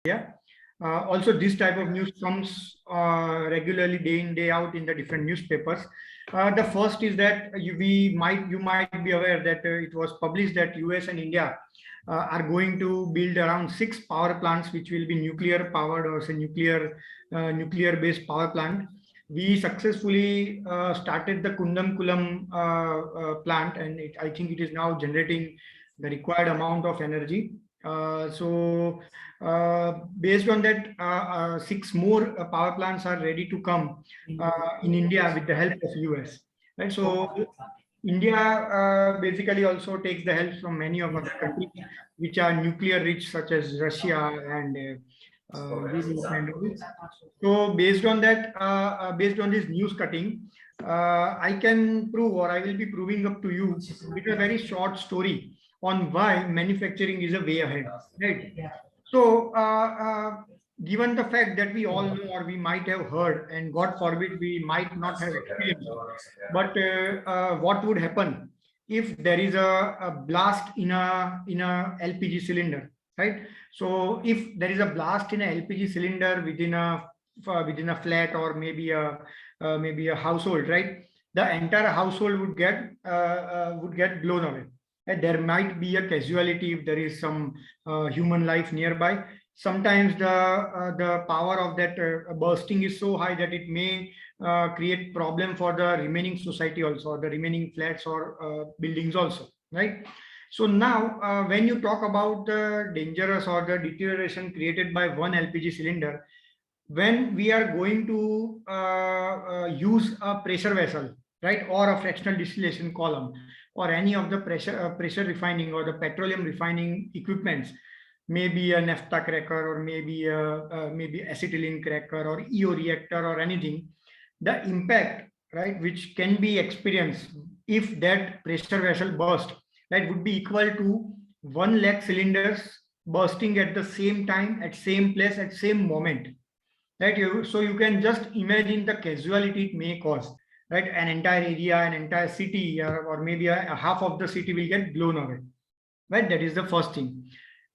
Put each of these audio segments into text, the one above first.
India. Also, this type of news comes regularly, day in, day out, in the different newspapers. The first is that you might be aware that it was published that US and India are going to build around 6 power plants, which will be nuclear powered, or say nuclear based power plant. We successfully started the Kundamkulam plant, and I think it is now generating the required amount of energy. Based on that, 6 more power plants are ready to come in India with the help of US. Right. So India basically also takes the help from many of other countries which are nuclear rich, such as Russia and so based on that, based on this news cutting, I can prove, or I will be proving up to you with a very short story on why manufacturing is a way ahead, right? So, given the fact that we all know, or we might have heard, and God forbid we might not have experienced, but what would happen if there is a blast in a LPG cylinder, right? So, if there is a blast in a LPG cylinder within a flat, or maybe a household, right? The entire household would get blown away. And there might be a casualty if there is some human life nearby. Sometimes the power of that bursting is so high that it may create problem for the remaining society also, or the remaining flats or buildings also, right? So now, when you talk about the dangerous or the deterioration created by one LPG cylinder, when we are going to use a pressure vessel, right, or a fractional distillation column, or any of the pressure refining or the petroleum refining equipments, maybe a naphtha cracker, or maybe acetylene cracker, or EO reactor, or anything, the impact, right, which can be experienced if that pressure vessel burst, right, would be equal to 1 lakh cylinders bursting at the same time, at same place, at same moment, right? So you can just imagine the casualty it may cause, right? An entire area, an entire city, or maybe a half of the city will get blown away, right? That is the first thing.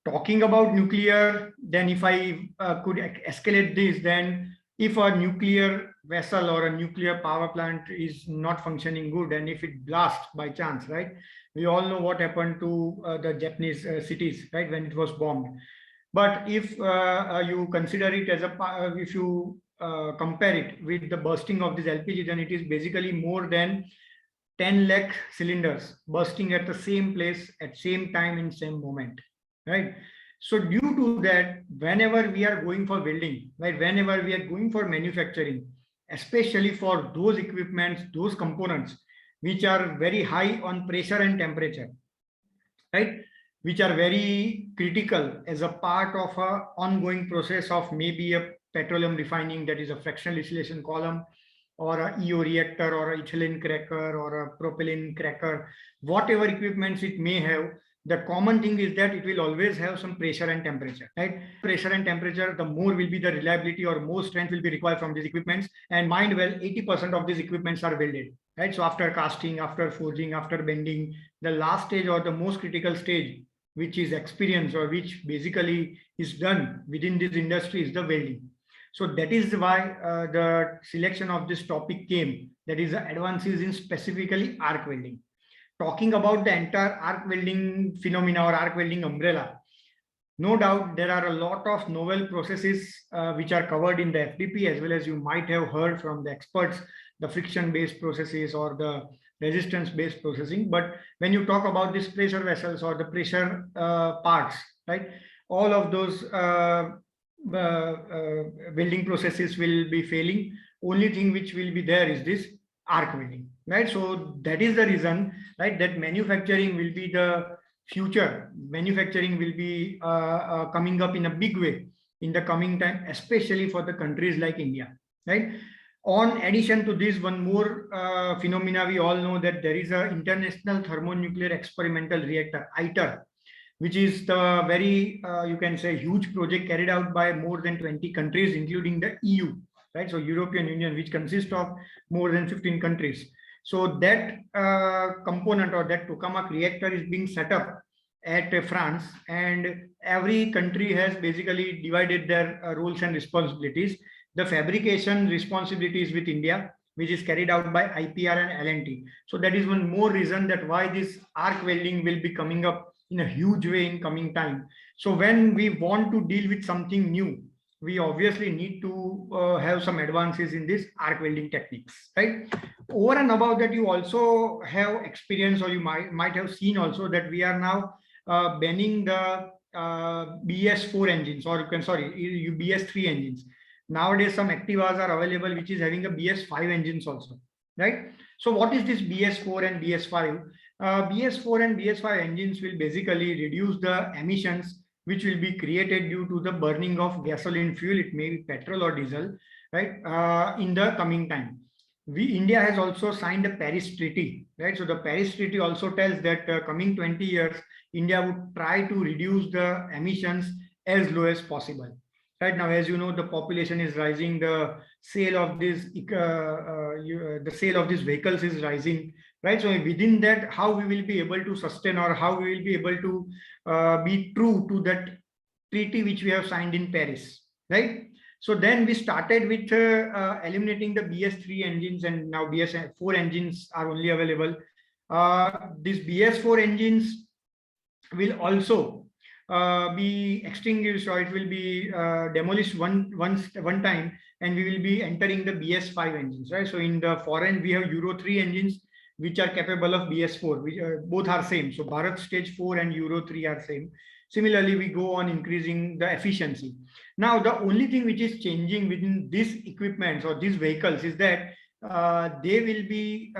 Talking about nuclear, then if I could escalate this, then if a nuclear vessel or a nuclear power plant is not functioning good, and if it blasts by chance, right? We all know what happened to the Japanese cities, right, when it was bombed. But if you consider it as if you compare it with the bursting of this LPG, then it is basically more than 10 lakh cylinders bursting at the same place, at same time, in same moment, right? So due to that, whenever we are going for building, right, whenever we are going for manufacturing, especially for those equipments, those components which are very high on pressure and temperature, right, which are very critical as a part of a ongoing process of maybe a petroleum refining, that is a fractional distillation column, or a EO reactor, or a ethylene cracker, or a propylene cracker, whatever equipments it may have, the common thing is that it will always have some pressure and temperature, right? Pressure and temperature, the more will be the reliability, or more strength will be required from these equipments. And mind well, 80% of these equipments are welded, right? So after casting, after forging, after bending, the last stage, or the most critical stage, which is experienced, or which basically is done within this industry, is the welding. So that is why the selection of this topic came, that is the advances in specifically arc welding. Talking about the entire arc welding phenomena, or arc welding umbrella, no doubt there are a lot of novel processes which are covered in the FDP, as well as you might have heard from the experts, the friction-based processes or the resistance-based processing. But when you talk about these pressure vessels or the pressure parts, right, all of those welding processes will be failing. Only thing which will be there is this arc welding, right? So that is the reason, right, that manufacturing will be the future. Manufacturing will be coming up in a big way in the coming time, especially for the countries like India, right? On addition to this, one more phenomena, we all know that there is a International Thermonuclear Experimental Reactor, ITER, which is the very, you can say, huge project carried out by more than 20 countries, including the EU, right? So European Union, which consists of more than 15 countries. So that component, or that tokamak reactor, is being set up at France, and every country has basically divided their roles and responsibilities. The fabrication responsibility is with India, which is carried out by IPR and L&T. So that is one more reason that why this arc welding will be coming up in a huge way in coming time. So when we want to deal with something new, we obviously need to have some advances in this arc welding techniques, right? Over and above that, you also have experience, or you might have seen also that we are now banning the BS4 engines, or you can, sorry, BS3 engines. Nowadays, some Activas are available which is having a BS5 engines also, right? So what is this BS4 and BS5? BS4 and BS5 engines will basically reduce the emissions which will be created due to the burning of gasoline fuel, it may be petrol or diesel, right, in the coming time. India has also signed a Paris Treaty, right? So the Paris Treaty also tells that coming 20 years, India would try to reduce the emissions as low as possible. Right now, as you know, the population is rising, the sale of these vehicles is rising, right? So within that, how we will be able to sustain, or how we will be able to be true to that treaty which we have signed in Paris, right? So then we started with eliminating the BS3 engines, and now BS4 engines are only available. These BS4 engines will also be extinguished, or it will be demolished one time, and we will be entering the BS5 engines, right? So in the foreign, we have Euro 3 engines which are capable of BS4, which both are same. So Bharat Stage 4 and Euro 3 are same. Similarly, we go on increasing the efficiency. Now, the only thing which is changing within these equipments or these vehicles is that they will be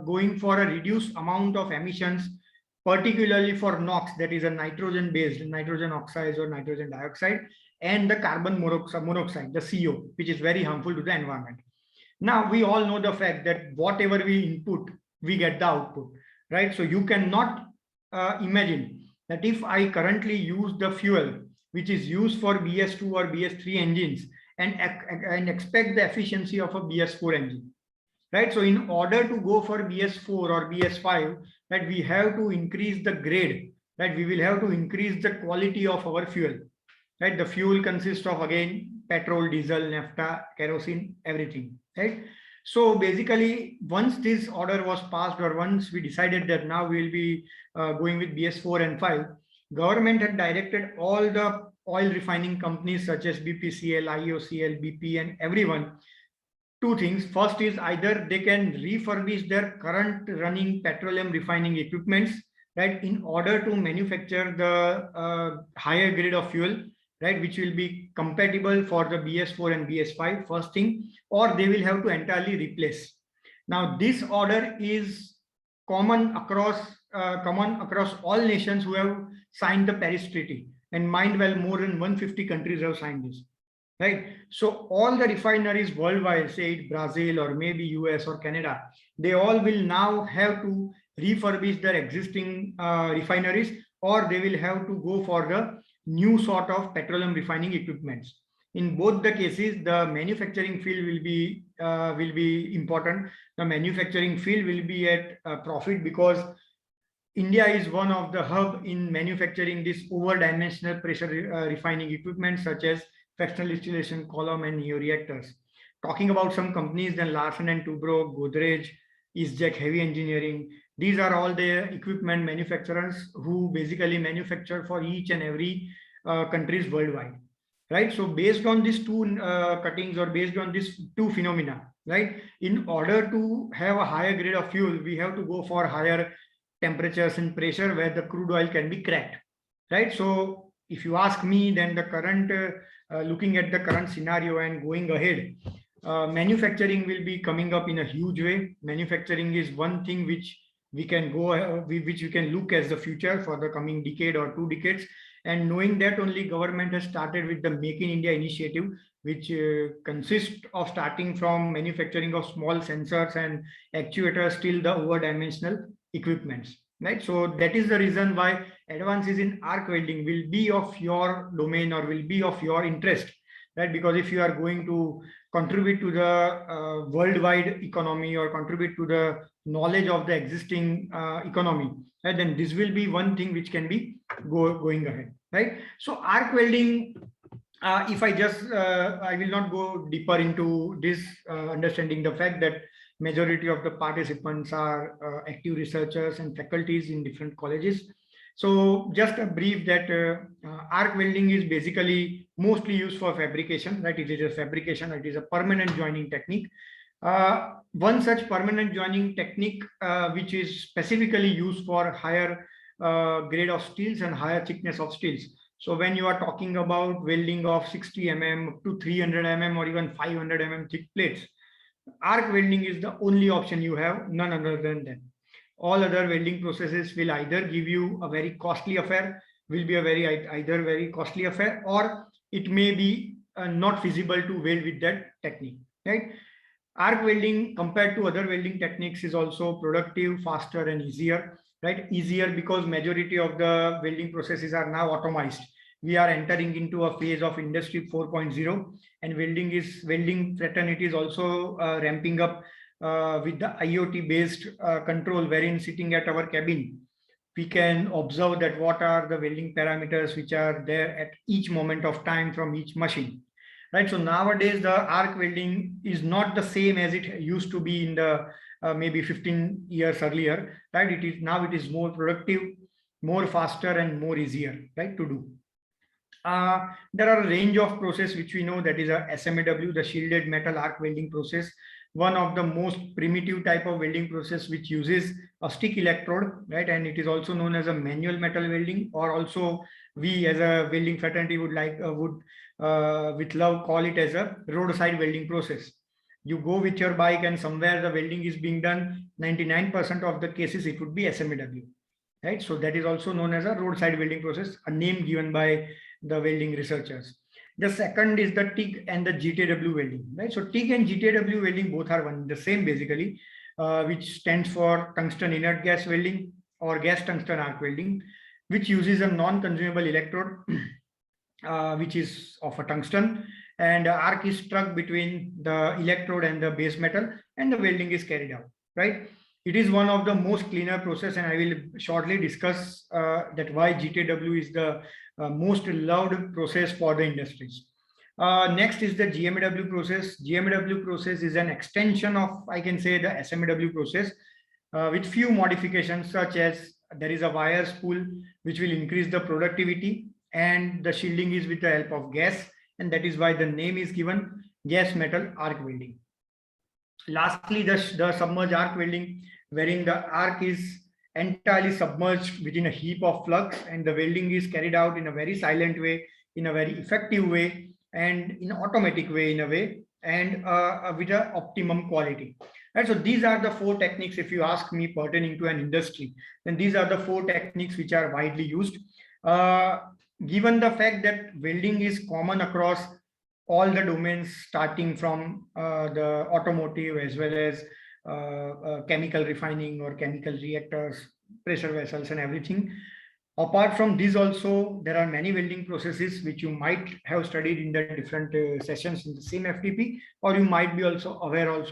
going for a reduced amount of emissions, particularly for NOx, that is a nitrogen-based, nitrogen oxides or nitrogen dioxide, and the carbon monoxide, the CO, which is very harmful to the environment. Now, we all know the fact that whatever we input, we get the output, right? So you cannot imagine that if I currently use the fuel which is used for BS2 or BS3 engines and expect the efficiency of a BS4 engine, right? So in order to go for BS4 or BS5, that we have to increase the grade, right? We will have to increase the quality of our fuel, right? The fuel consists of, again, petrol, diesel, naphtha, kerosene, everything, right? So basically, once this order was passed, or once we decided that now we will be going with BS4 and 5, government had directed all the oil refining companies such as BPCL, IOCL, BP, and everyone, two things. First is either they can refurbish their current running petroleum refining equipments, right, in order to manufacture the higher grade of fuel, right, which will be compatible for the BS4 and BS5, first thing, or they will have to entirely replace. Now, this order is common across all nations who have signed the Paris Treaty, and mind well, more than 150 countries have signed this, right? So all the refineries worldwide, say it Brazil or maybe US or Canada, they all will now have to refurbish their existing refineries, or they will have to go for the new sort of petroleum refining equipments. In both the cases, the manufacturing field will be important. The manufacturing field will be at profit, because India is one of the hub in manufacturing this over-dimensional pressure refining equipment, such as fractional distillation column and neoreactors. Talking about some companies, then Larsen and Toubro, Godrej, ISJEC Heavy Engineering, these are all the equipment manufacturers who basically manufacture for each and every countries worldwide, right? So based on these two cuttings, or based on these two phenomena, right, in order to have a higher grade of fuel, we have to go for higher temperatures and pressure where the crude oil can be cracked, right? So if you ask me, then the current looking at the current scenario and going ahead, manufacturing will be coming up in a huge way. Manufacturing is one thing which we can which we can look as the future for the coming decade or 2 decades. And knowing that, only government has started with the Make in India initiative, which consists of starting from manufacturing of small sensors and actuators till the over-dimensional equipments, right? So that is the reason why advances in arc welding will be of your domain, or will be of your interest, right? Because if you are going to contribute to the worldwide economy or contribute to the knowledge of the existing economy, right, then this will be one thing which can be going ahead, right? So arc welding, if I just, I will not go deeper into this, understanding the fact that majority of the participants are active researchers and faculties in different colleges. So just a brief that arc welding is basically mostly used for fabrication, right? It is a fabrication, it is a permanent joining technique. One such permanent joining technique, which is specifically used for higher grade of steels and higher thickness of steels. So when you are talking about welding of 60 mm up to 300 mm or even 500 mm thick plates, arc welding is the only option you have, none other than that. All other welding processes will either give you a very costly affair, will be a either very costly affair, or it may be not feasible to weld with that technique, right? Arc welding compared to other welding techniques is also productive, faster and easier, right? Easier because majority of the welding processes are now automized. We are entering into a phase of industry 4.0, and welding fraternity is also ramping up with the IoT based control, wherein sitting at our cabin, we can observe that what are the welding parameters which are there at each moment of time from each machine. Right, so nowadays the arc welding is not the same as it used to be in the maybe 15 years earlier, right? It is more productive, more faster and more easier, right, to do. There are a range of process which we know, that is a SMAW, the shielded metal arc welding process, one of the most primitive type of welding process which uses a stick electrode, right? And it is also known as a manual metal welding, or also we as a welding fraternity would with love call it as a roadside welding process. You go with your bike and somewhere the welding is being done, 99% of the cases it would be SMAW, right? So that is also known as a roadside welding process, a name given by the welding researchers. The second is the TIG and the GTW welding, right? So TIG and GTW welding both are the same basically, which stands for tungsten inert gas welding or gas tungsten arc welding, which uses a non-consumable electrode which is of a tungsten, and arc is struck between the electrode and the base metal, and the welding is carried out, right? It is one of the most cleaner process, and I will shortly discuss that why GTW is the most loved process for the industries. Next is the GMAW process. GMAW process is an extension of, I can say, the SMAW process with few modifications, such as there is a wire spool which will increase the productivity, and the shielding is with the help of gas, and that is why the name is given gas metal arc welding. Lastly, the submerged arc welding, wherein the arc is entirely submerged within a heap of flux, and the welding is carried out in a very silent way, in a very effective way, and in an automatic way in a way, and with an optimum quality. Right, so these are the four techniques, if you ask me, pertaining to an industry, then these are the four techniques which are widely used. Given the fact that welding is common across all the domains, starting from the automotive as well as chemical refining or chemical reactors, pressure vessels and everything. Apart from this also, there are many welding processes which you might have studied in the different sessions in the same FTP, or you might be also aware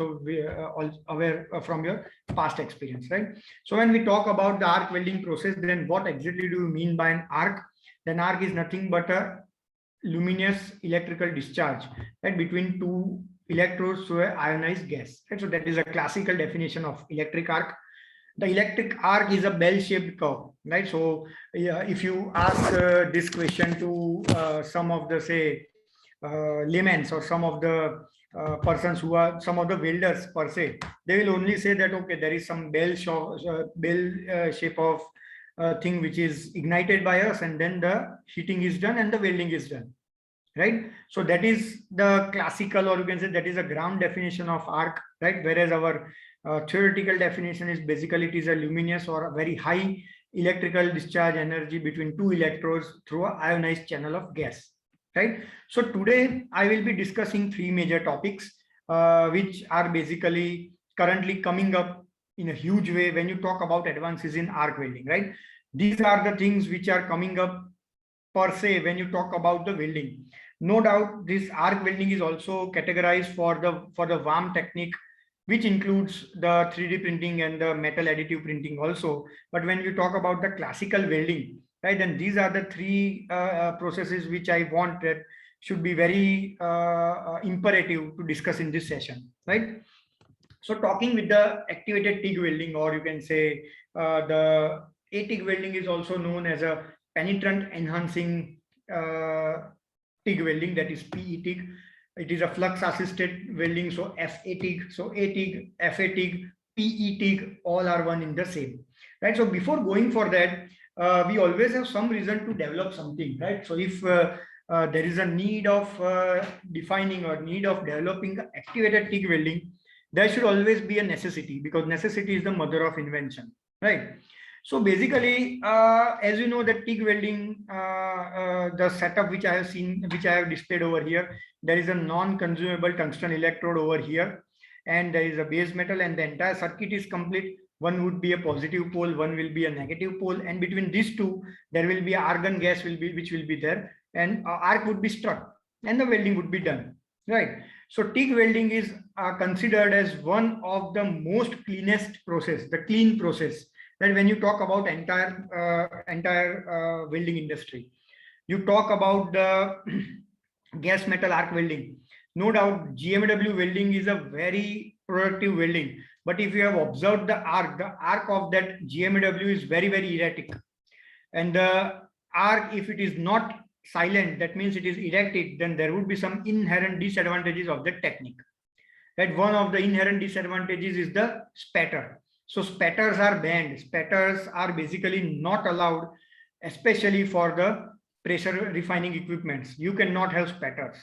from your past experience, right? So when we talk about the arc welding process, then what exactly do you mean by an arc? Then arc is nothing but a luminous electrical discharge, right, between two electrodes through an ionized gas, right? So that is a classical definition of electric arc. The electric arc is a bell-shaped curve, right? So if you ask this question to some of the, say, laymen or some of the persons who are some of the welders per se, they will only say that, okay, there is some bell shape of thing which is ignited by us, and then the heating is done and the welding is done, right? So that is the classical, or you can say that is a ground definition of arc, right? Whereas our theoretical definition is basically it is a luminous or a very high electrical discharge energy between two electrodes through an ionized channel of gas, right? So today I will be discussing three major topics which are basically currently coming up in a huge way when you talk about advances in arc welding, right? These are the things which are coming up per se when you talk about the welding. No doubt, this arc welding is also categorized for the VAM technique, which includes the 3D printing and the metal additive printing also. But when you talk about the classical welding, right, then these are the three processes which I want that should be very imperative to discuss in this session, right? So talking with the activated TIG welding, or you can say the ATIG welding is also known as a penetrant enhancing TIG welding, that is PETIG. It is a flux assisted welding, so FATIG, so ATIG, FATIG, PETIG, all are one in the same, right? So before going for that, we always have some reason to develop something, right? So if there is a need of defining or need of developing activated TIG welding, there should always be a necessity, because necessity is the mother of invention, right? So basically, as you know, the TIG welding, the setup which I have seen, which I have displayed over here, there is a non-consumable tungsten electrode over here, and there is a base metal, and the entire circuit is complete. One would be a positive pole, one will be a negative pole, and between these two, there will be argon gas which will be there, and arc would be struck, and the welding would be done, right? So TIG welding is considered as one of the most cleanest process, the clean process, that when you talk about entire welding industry. You talk about the gas metal arc welding. No doubt GMW welding is a very productive welding, but if you have observed the arc of that GMW is very, very erratic, and the arc, if it is not silent, that means it is erected, then there would be some inherent disadvantages of the technique. That one of the inherent disadvantages is the spatter. So spatters are banned. Spatters are basically not allowed, especially for the pressure refining equipments. You cannot have spatters,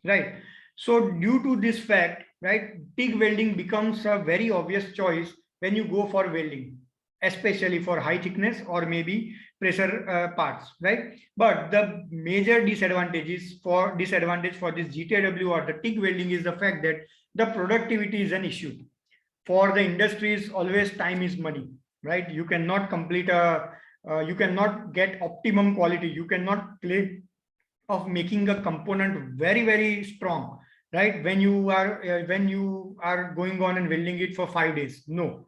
right? So due to this fact, right, TIG welding becomes a very obvious choice when you go for welding, especially for high thickness or maybe pressure parts, right? But the major disadvantage for this GTW or the TIG welding is the fact that the productivity is an issue. For the industries, always time is money, right? You cannot complete you cannot get optimum quality. You cannot claim of making a component very, very strong, right? When you are going on and welding it for 5 days. No,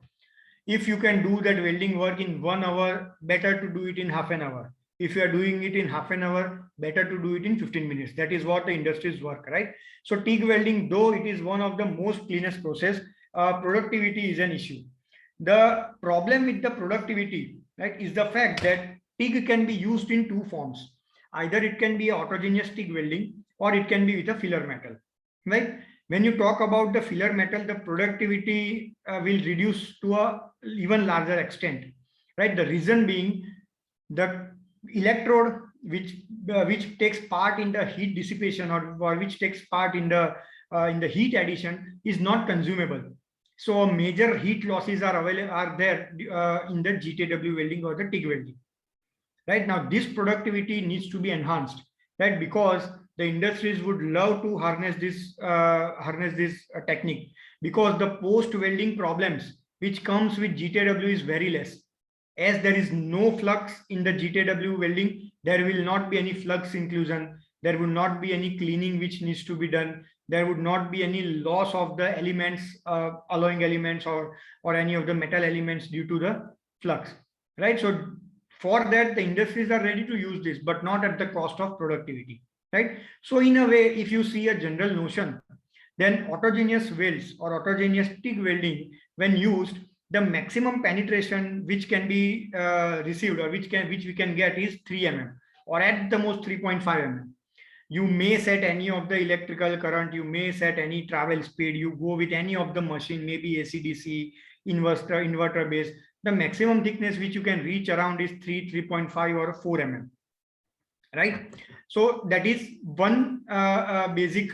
if you can do that welding work in 1 hour, better to do it in half an hour. If you are doing it in half an hour, better to do it in 15 minutes. That is what the industries work, right? So TIG welding, though it is one of the most cleanest process, productivity is an issue. The problem with the productivity, right, is the fact that TIG can be used in two forms. Either it can be autogeneous TIG welding, or it can be with a filler metal, right? When you talk about the filler metal, the productivity will reduce to a even larger extent, right? The reason being the electrode which takes part in the heat dissipation or which takes part in the heat addition is not consumable. So major heat losses are there in the GTW welding or the TIG welding. Right now, this productivity needs to be enhanced, right? Because the industries would love to harness this technique, because the post welding problems which comes with GTW is very less. As there is no flux in the GTW welding, there will not be any flux inclusion. There will not be any cleaning which needs to be done. There would not be any loss of the elements, alloying elements or any of the metal elements due to the flux, right? So for that, the industries are ready to use this, but not at the cost of productivity, right? So in a way, if you see a general notion, then autogeneous welds or autogeneous TIG welding, when used, the maximum penetration which can be received or which we can get is 3 mm or at the most 3.5 mm. You may set any of the electrical current, you may set any travel speed, you go with any of the machine, maybe AC/DC, inverter based. The maximum thickness which you can reach around is 3.5 or 4 mm, right? So that is one basic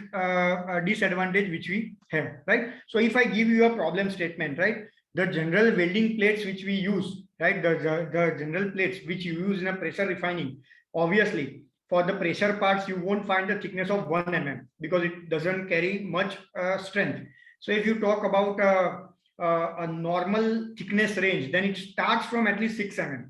disadvantage which we have, right? So if I give you a problem statement, right, the general welding plates which we use, right, the general plates which you use in a pressure refining, obviously for the pressure parts you won't find the thickness of 1 mm because it doesn't carry much strength. So if you talk about a normal thickness range, then it starts from at least 6 mm.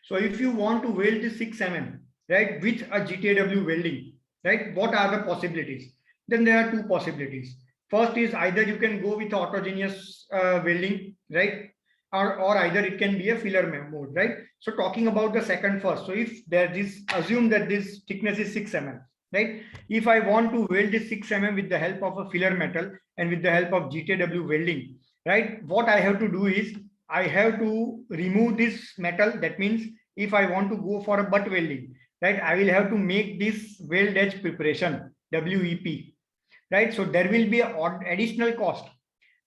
So if you want to weld this 6 mm, right, with a GTW welding, right? What are the possibilities? Then there are two possibilities. First is either you can go with autogeneous welding, right? Or either it can be a filler mode, right? So talking about the second first. So if there is, assume that this thickness is 6 mm, right? If I want to weld this 6 mm with the help of a filler metal and with the help of GTW welding, right? What I have to do is I have to remove this metal. That means if I want to go for a butt welding, right, I will have to make this weld edge preparation, WEP, right? So there will be an additional cost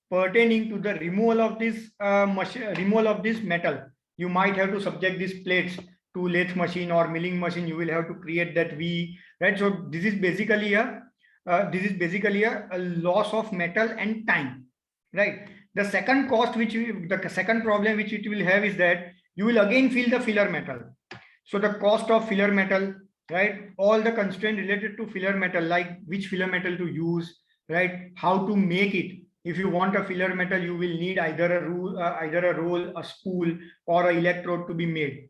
pertaining to the removal of this removal of this metal. You might have to subject these plates to lathe machine or milling machine. You will have to create that V, right? So this is basically a loss of metal and time, right? The second cost, the second problem which it will have is that you will again fill the filler metal. So the cost of filler metal, right? All the constraint related to filler metal, like which filler metal to use, right? How to make it. If you want a filler metal, you will need either a roll, a spool, or an electrode to be made.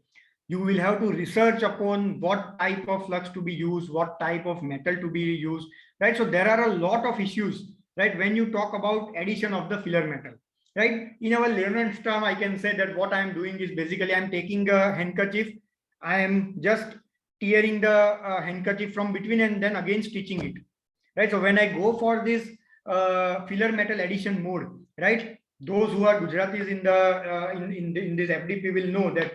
You will have to research upon what type of flux to be used, what type of metal to be used, right? So there are a lot of issues, right? When you talk about addition of the filler metal, right? In our layman's term, I can say that what I am doing is basically I'm taking a handkerchief, I am just tearing the handkerchief from between and then again stitching it, right? So when I go for this filler metal addition mode, right? Those who are Gujaratis in the in this FDP will know that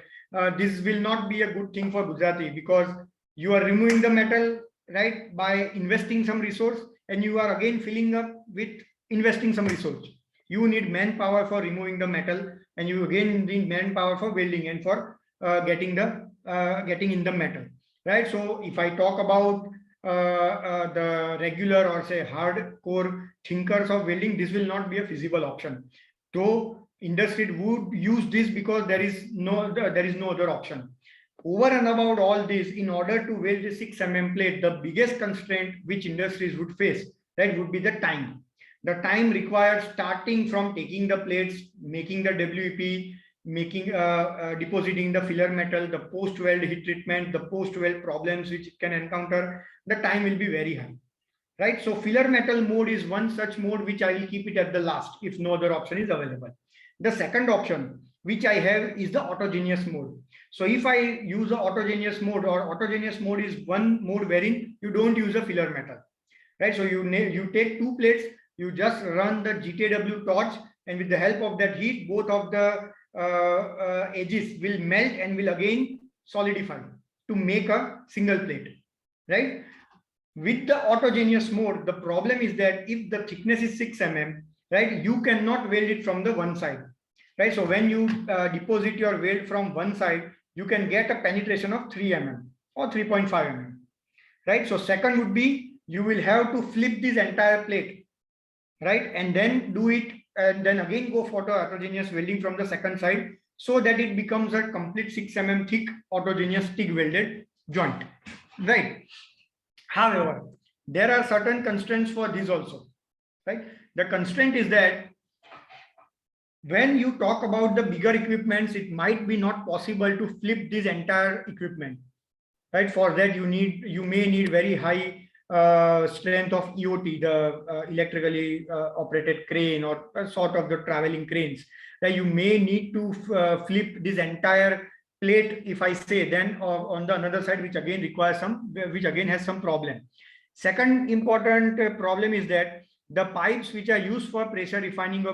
this will not be a good thing for Gujarati, because you are removing the metal, right, by investing some resource, and you are again filling up with investing some resource. You need manpower for removing the metal, and you again need manpower for welding and for getting in the metal, right? So if I talk about the regular or say hardcore thinkers of welding, this will not be a feasible option. Though industry would use this because there is no other option. Over and above all this, in order to weld the 6 mm plate, the biggest constraint which industries would face, that would be the time. The time required starting from taking the plates, making the WEP, making depositing the filler metal, the post weld heat treatment, the post weld problems which it can encounter, the time will be very high, right? So filler metal mode is one such mode which I will keep it at the last if no other option is available. The second option which I have is the autogeneous mode. So if I use the autogeneous mode, or autogeneous mode is one mode wherein you don't use a filler metal, right? So you take two plates, you just run the GTW torch, and with the help of that heat, both of the edges will melt and will again solidify to make a single plate, right? With the autogeneous mode, the problem is that if the thickness is 6 mm, right, you cannot weld it from the one side, right? So when you deposit your weld from one side, you can get a penetration of 3 mm or 3.5 mm, right? So second would be you will have to flip this entire plate, right, and then do it, and then again go for the autogeneous welding from the second side, so that it becomes a complete 6 mm thick autogeneous TIG welded joint, right? However, there are certain constraints for this also, right? The constraint is that when you talk about the bigger equipments, it might be not possible to flip this entire equipment, right? For that you may need very high strength of EOT, the electrically operated crane, or sort of the traveling cranes, that you may need to flip this entire plate, if I say, then on the another side, which again has some problem. Second important problem is that the pipes which are used for pressure refining or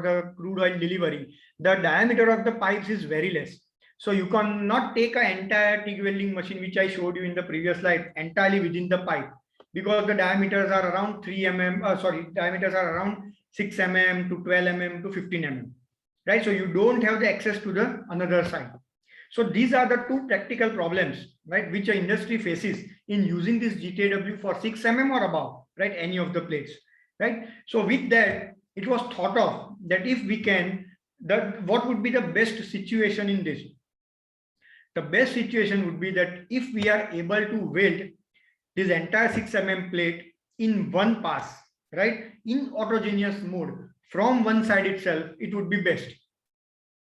the crude oil delivery, the diameter of the pipes is very less. So you cannot take an entire TIG welding machine, which I showed you in the previous slide, entirely within the pipe, because the diameters are around 3 mm, diameters are around 6 mm to 12 mm to 15 mm, right? So you don't have the access to the another side. So these are the two practical problems, right, which the industry faces in using this GTW for 6 mm or above, right, any of the plates, right? So with that, it was thought of that if we can, what would be the best situation in this? The best situation would be that if we are able to weld this entire 6 mm plate in one pass, right, in autogeneous mode from one side itself, it would be best,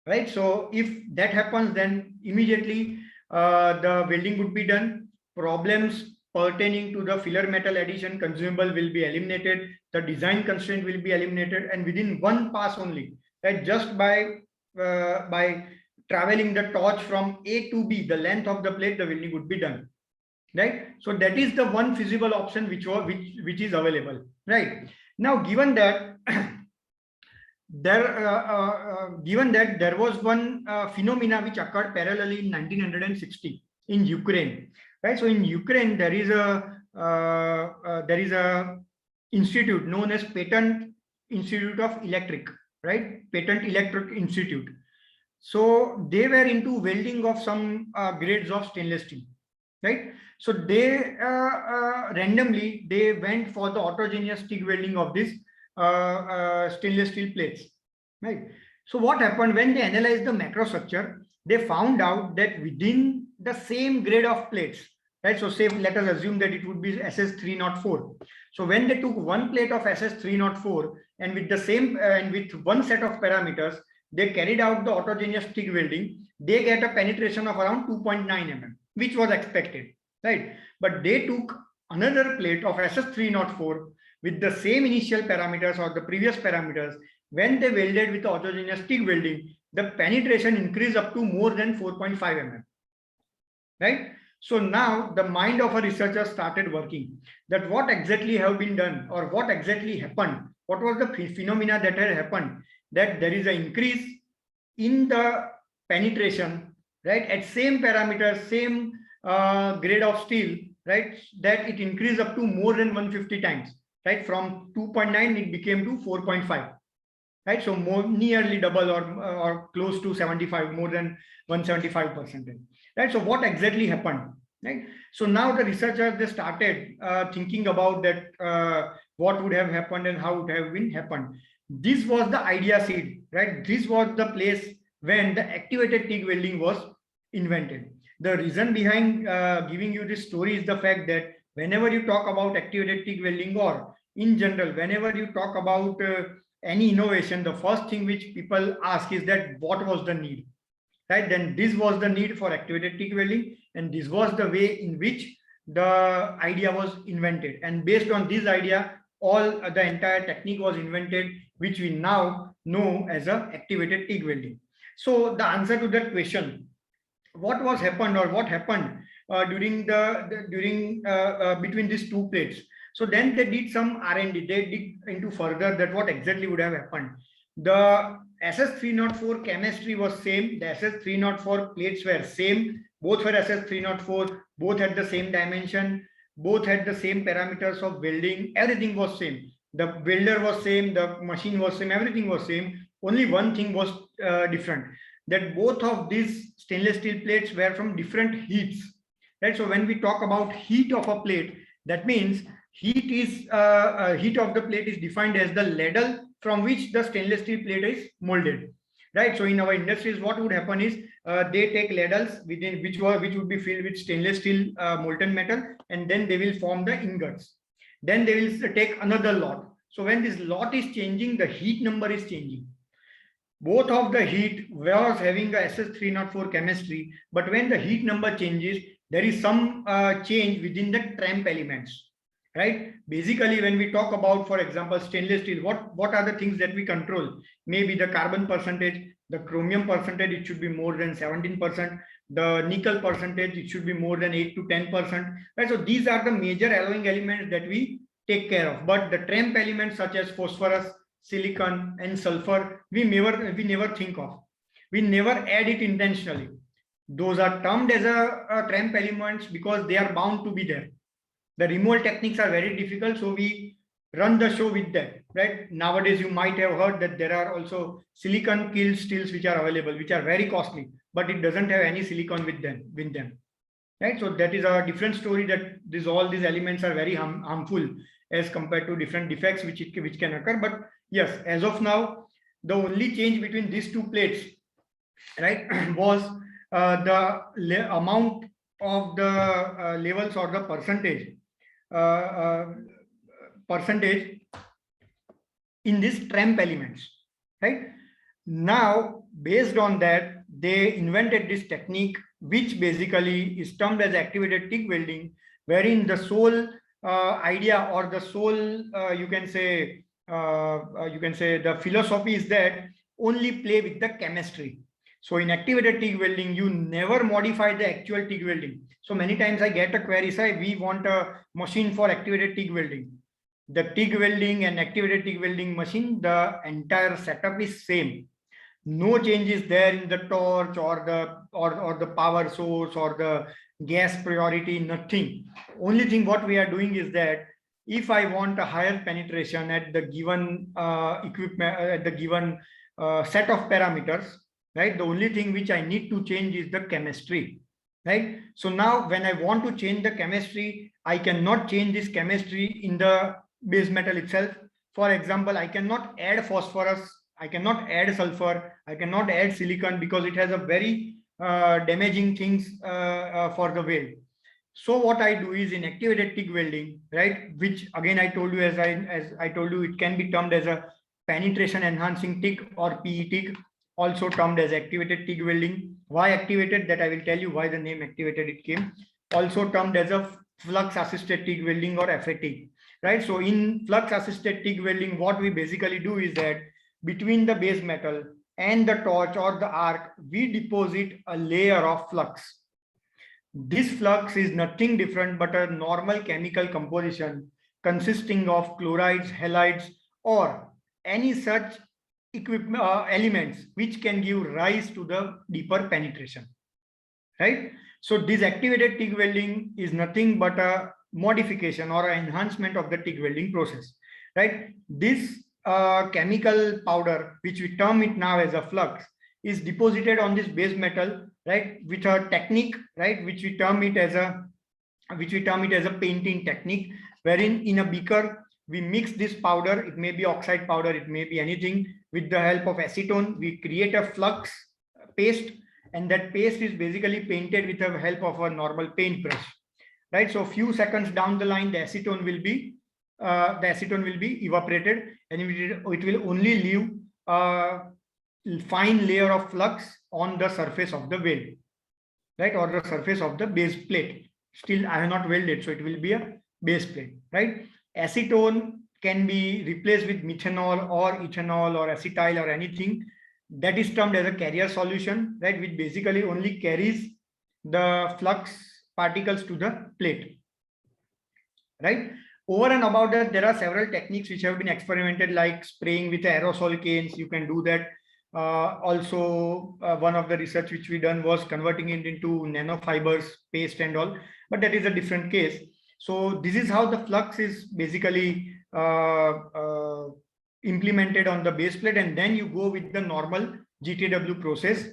right? So if that happens, then immediately the welding would be done, problems pertaining to the filler metal addition consumable will be eliminated, the design constraint will be eliminated, and within one pass only, right, just by traveling the torch from A to B, the length of the plate, the welding would be done, right? So that is the one feasible option which is available, right? Now, given that there was one phenomena which occurred parallelly in 1960 in Ukraine, right? So in Ukraine there is a institute known as Patent Institute of Electric, right? Patent Electric Institute. So they were into welding of some grades of stainless steel, right? So they randomly they went for the autogeneous TIG welding of this stainless steel plates, right? So what happened when they analyzed the macrostructure, they found out that within the same grade of plates, right? So say, let us assume that it would be SS304. So when they took one plate of SS304 and with the same and with one set of parameters, they carried out the autogeneous TIG welding, they get a penetration of around 2.9 mm, which was expected, right? But they took another plate of SS304 with the same initial parameters or the previous parameters. When they welded with the autogeneous TIG welding, the penetration increased up to more than 4.5 mm, right? So now the mind of a researcher started working, that what exactly have been done or what exactly happened, what was the phenomena that had happened, that there is an increase in the penetration, right, at same parameters, same grade of steel, right, that it increased up to more than 150 times, right? From 2.9 it became to 4.5, right? So more nearly double or close to 75, more than 175%, right? So what exactly happened, right? So now the researchers, they started thinking about that, what would have happened and how it would have been happened. This was the idea seed, right? This was the place when the activated TIG welding was invented. The reason behind giving you this story is the fact that whenever you talk about activated TIG welding, or in general, whenever you talk about any innovation, the first thing which people ask is that what was the need, right? Then this was the need for activated TIG welding, and this was the way in which the idea was invented. And based on this idea, the entire technique was invented, which we now know as a activated TIG welding. So the answer to that question, what was happened or what happened during between these two plates? So then they did some R&D. They dig into further that what exactly would have happened. The SS304 chemistry was same. The SS304 plates were same. Both were SS304. Both had the same dimension. Both had the same parameters of welding. Everything was same. The welder was same. The machine was same. Everything was same. Only one thing was different. That both of these stainless steel plates were from different heats, right? So when we talk about heat of a plate, that means heat of the plate is defined as the ladle from which the stainless steel plate is molded, right? So in our industries, what would happen is they take ladles within which would be filled with stainless steel molten metal, and then they will form the ingots. Then they will take another lot. So when this lot is changing, the heat number is changing. Both of the heat was having a SS304 chemistry, but when the heat number changes, there is some change within the tramp elements, right? Basically, when we talk about, for example, stainless steel, what are the things that we control? Maybe the carbon percentage, the chromium percentage, it should be more than 17%. The nickel percentage, it should be more than 8 to 10%. Right? So these are the major alloying elements that we take care of. But the tramp elements such as phosphorus, silicon, and sulfur, we never think of. We never add it intentionally. Those are termed as a tramp elements because they are bound to be there. The removal techniques are very difficult, so we run the show with that, right? Nowadays, you might have heard that there are also silicon killed steels which are available, which are very costly, but it doesn't have any silicon with them, right? So that is a different story, that all these elements are very harmful as compared to different defects which can occur. But yes, as of now, the only change between these two plates, right, was the amount of the levels or the percentage in these tramp elements, right? Now, based on that, they invented this technique, which basically is termed as activated TIG welding, wherein the sole idea or the sole you can say the philosophy is that only play with the chemistry. So in activated TIG welding, you never modify the actual TIG welding. So many times I get a query, say we want a machine for activated TIG welding. The TIG welding and activated TIG welding machine, the entire setup is same. No changes there in the torch or the power source or the gas priority, nothing. Only thing what we are doing is that if I want a higher penetration at the given equipment, at the given set of parameters, right, the only thing which I need to change is the chemistry, right? So now when I want to change the chemistry, I cannot change this chemistry in the base metal itself. For example, I cannot add phosphorus, I cannot add sulfur, I cannot add silicon, because it has a very damaging things for the weld. So what I do is in activated TIG welding, right, which again I told you, as I told you, it can be termed as a penetration enhancing TIG or PE TIG, also termed as activated TIG welding. Why activated? That I will tell you why the name activated it came. Also termed as a flux assisted TIG welding or FATIG, right? So in flux assisted TIG welding, what we basically do is that between the base metal and the torch or the arc, we deposit a layer of flux. This flux is nothing different but a normal chemical composition consisting of chlorides, halides, or any such equipment elements which can give rise to the deeper penetration, right? So this activated TIG welding is nothing but a modification or an enhancement of the TIG welding process, right? This chemical powder, which we term it now as a flux, is deposited on this base metal, right, with a technique, right, which we term it as a painting technique, wherein in a beaker we mix this powder. It may be oxide powder, it may be anything. With the help of acetone, we create a flux paste, and that paste is basically painted with the help of a normal paintbrush, right? So a few seconds down the line, the acetone will be evaporated, and it will only leave a fine layer of flux on the surface of the weld, right, or the surface of the base plate. Still I have not welded, so it will be a base plate, right? Acetone can be replaced with methanol or ethanol or acetyl or anything. That is termed as a carrier solution, right, which basically only carries the flux particles to the plate, right? Over and about that, there are several techniques which have been experimented, like spraying with aerosol cans. You can do that. Also, one of the research which we done was converting it into nanofibers, paste and all, but that is a different case. So this is how the flux is basically implemented on the base plate, and then you go with the normal GTW process.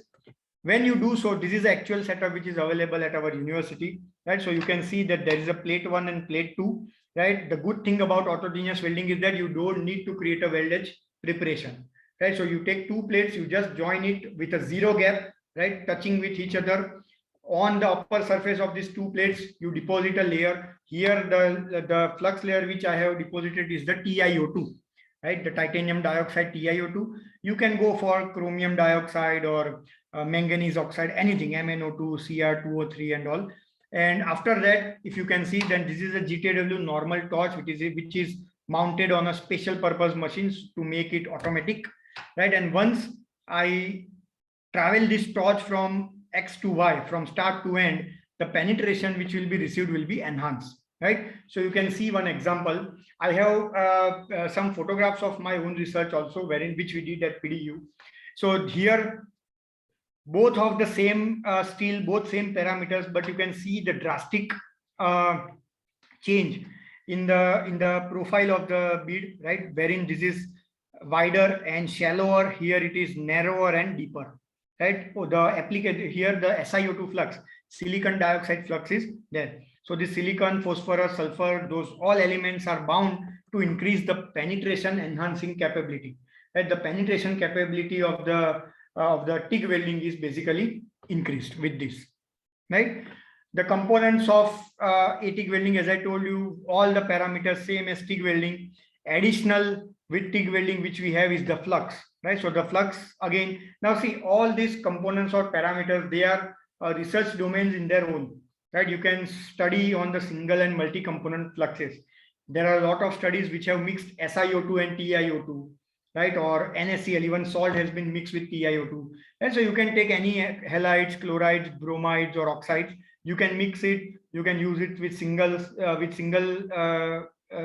When you do so, this is the actual setup which is available at our university, right? So you can see that there is a plate 1 and plate 2, right? The good thing about autogeneous welding is that you don't need to create a weld edge preparation, right? So you take two plates, you just join it with a zero gap, right, touching with each other. On the upper surface of these two plates, you deposit a layer. Here the flux layer which I have deposited is the TiO2, right, the titanium dioxide TiO2. You can go for chromium dioxide or manganese oxide, anything, MnO2, Cr2O3 and all. And after that, if you can see, then this is a GTW normal torch, which is mounted on a special purpose machines to make it automatic, right? And once I travel this torch from X to Y, from start to end, the penetration which will be received will be enhanced, right? So you can see one example. I have some photographs of my own research also, which we did at PDU. So here, both of the same steel, both same parameters, but you can see the drastic change in the profile of the bead, right? Wherein this is wider and shallower, here it is narrower and deeper, right? Oh, the application here, the SiO2 flux, silicon dioxide flux is there. So the silicon, phosphorus, sulfur, those all elements are bound to increase the penetration enhancing capability, right? The penetration capability of the TIG welding is basically increased with this, right? The components of TIG welding, as I told you, all the parameters same as TIG welding. Additional with TIG welding which we have is the flux, right? So the flux again, now see all these components or parameters, they are research domains in their own. right? You can study on the single and multi-component fluxes. There are a lot of studies which have mixed SiO2 and TiO2, right? Or NaCl, even salt has been mixed with TiO2. And so you can take any halides, chlorides, bromides, or oxides. You can mix it. You can use it with single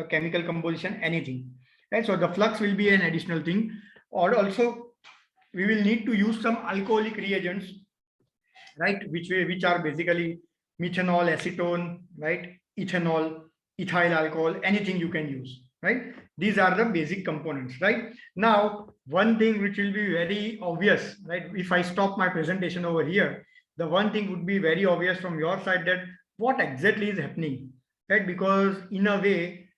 chemical composition, anything. Right? So the flux will be an additional thing. Or also, we will need to use some alcoholic reagents, right? Which are basically methanol, acetone, right? Ethanol, ethyl alcohol, anything you can use, right? These are the basic components, right? Now, one thing which will be very obvious, right? If I stop my presentation over here, the one thing would be very obvious from your side, that what exactly is happening, right? Because in a way,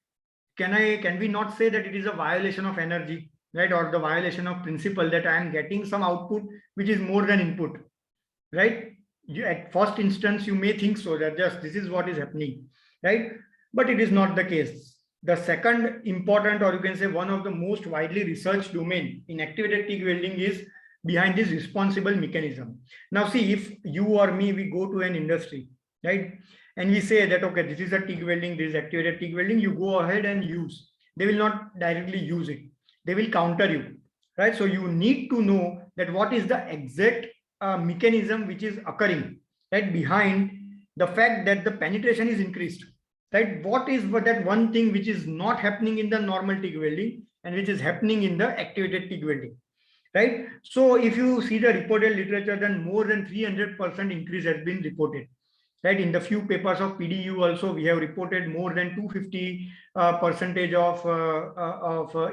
can we not say that it is a violation of energy, right? Or the violation of principle, that I am getting some output which is more than input, right? At first instance, you may think so, that just this is what is happening, right? But it is not the case. The second important, or you can say one of the most widely researched domain in activated TIG welding, is behind this responsible mechanism. Now see, if you or me, we go to an industry, right? And we say that, okay, this is a TIG welding, this is activated TIG welding, you go ahead and use. They will not directly use it. They will counter you, right? So you need to know that what is the exact mechanism which is occurring, right, behind the fact that the penetration is increased, right? What is that one thing which is not happening in the normal TIG welding and which is happening in the activated TIG welding, right? So if you see the reported literature, then more than 300% increase has been reported, right? In the few papers of PDU also, we have reported more than 250 percentage of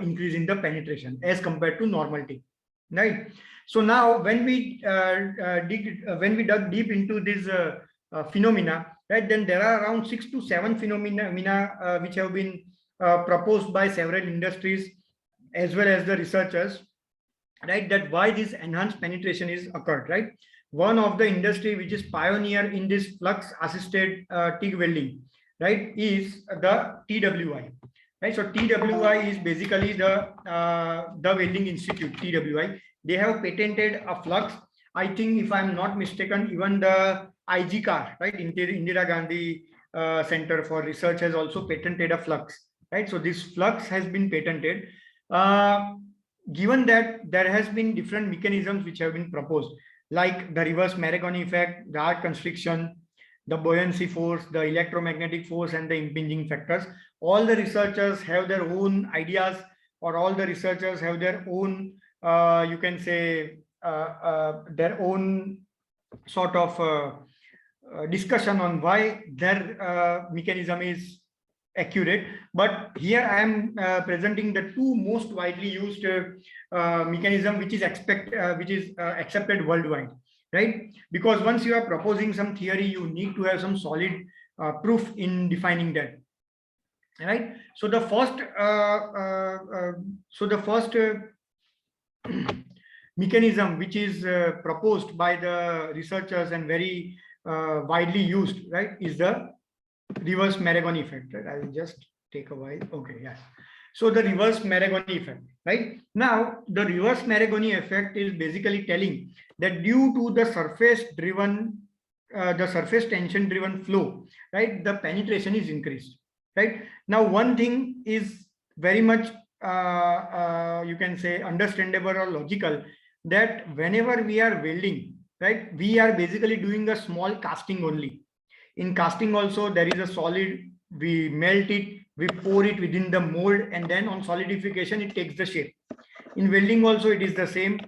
increase in the penetration as compared to normal TIG, right? So now when we dug deep into this phenomena, right, then there are around 6 to 7 phenomena which have been proposed by several industries as well as the researchers, right, that why this enhanced penetration is occurred, right? One of the industry which is pioneer in this flux assisted TIG welding, right, is the TWI, right? So TWI is basically the Welding Institute, TWI. They have patented a flux. I think, if I'm not mistaken, even the IGCAR, right, Indira Gandhi Center for Research, has also patented a flux, right? So this flux has been patented. Given that there has been different mechanisms which have been proposed, like the reverse Marconi effect, the arc constriction, the buoyancy force, the electromagnetic force, and the impinging factors, all the researchers have their own ideas, or all the researchers have their own you can say their own sort of discussion on why their mechanism is accurate. But here I am presenting the two most widely used mechanism which is accepted worldwide, right? Because once you are proposing some theory, you need to have some solid proof in defining that, right? So the first mechanism which is proposed by the researchers and very widely used, right, is the reverse Marconi effect, right? I will just take a while. Okay, yes. So the reverse Marconi effect, right? Now, the reverse Marconi effect is basically telling that due to the surface tension driven flow, right, the penetration is increased, right? Now, one thing is very much you can say understandable or logical, that whenever we are welding, right, we are basically doing a small casting only. In casting also, there is a solid, we melt it, we pour it within the mold, and then on solidification it takes the shape. In welding also it is the same.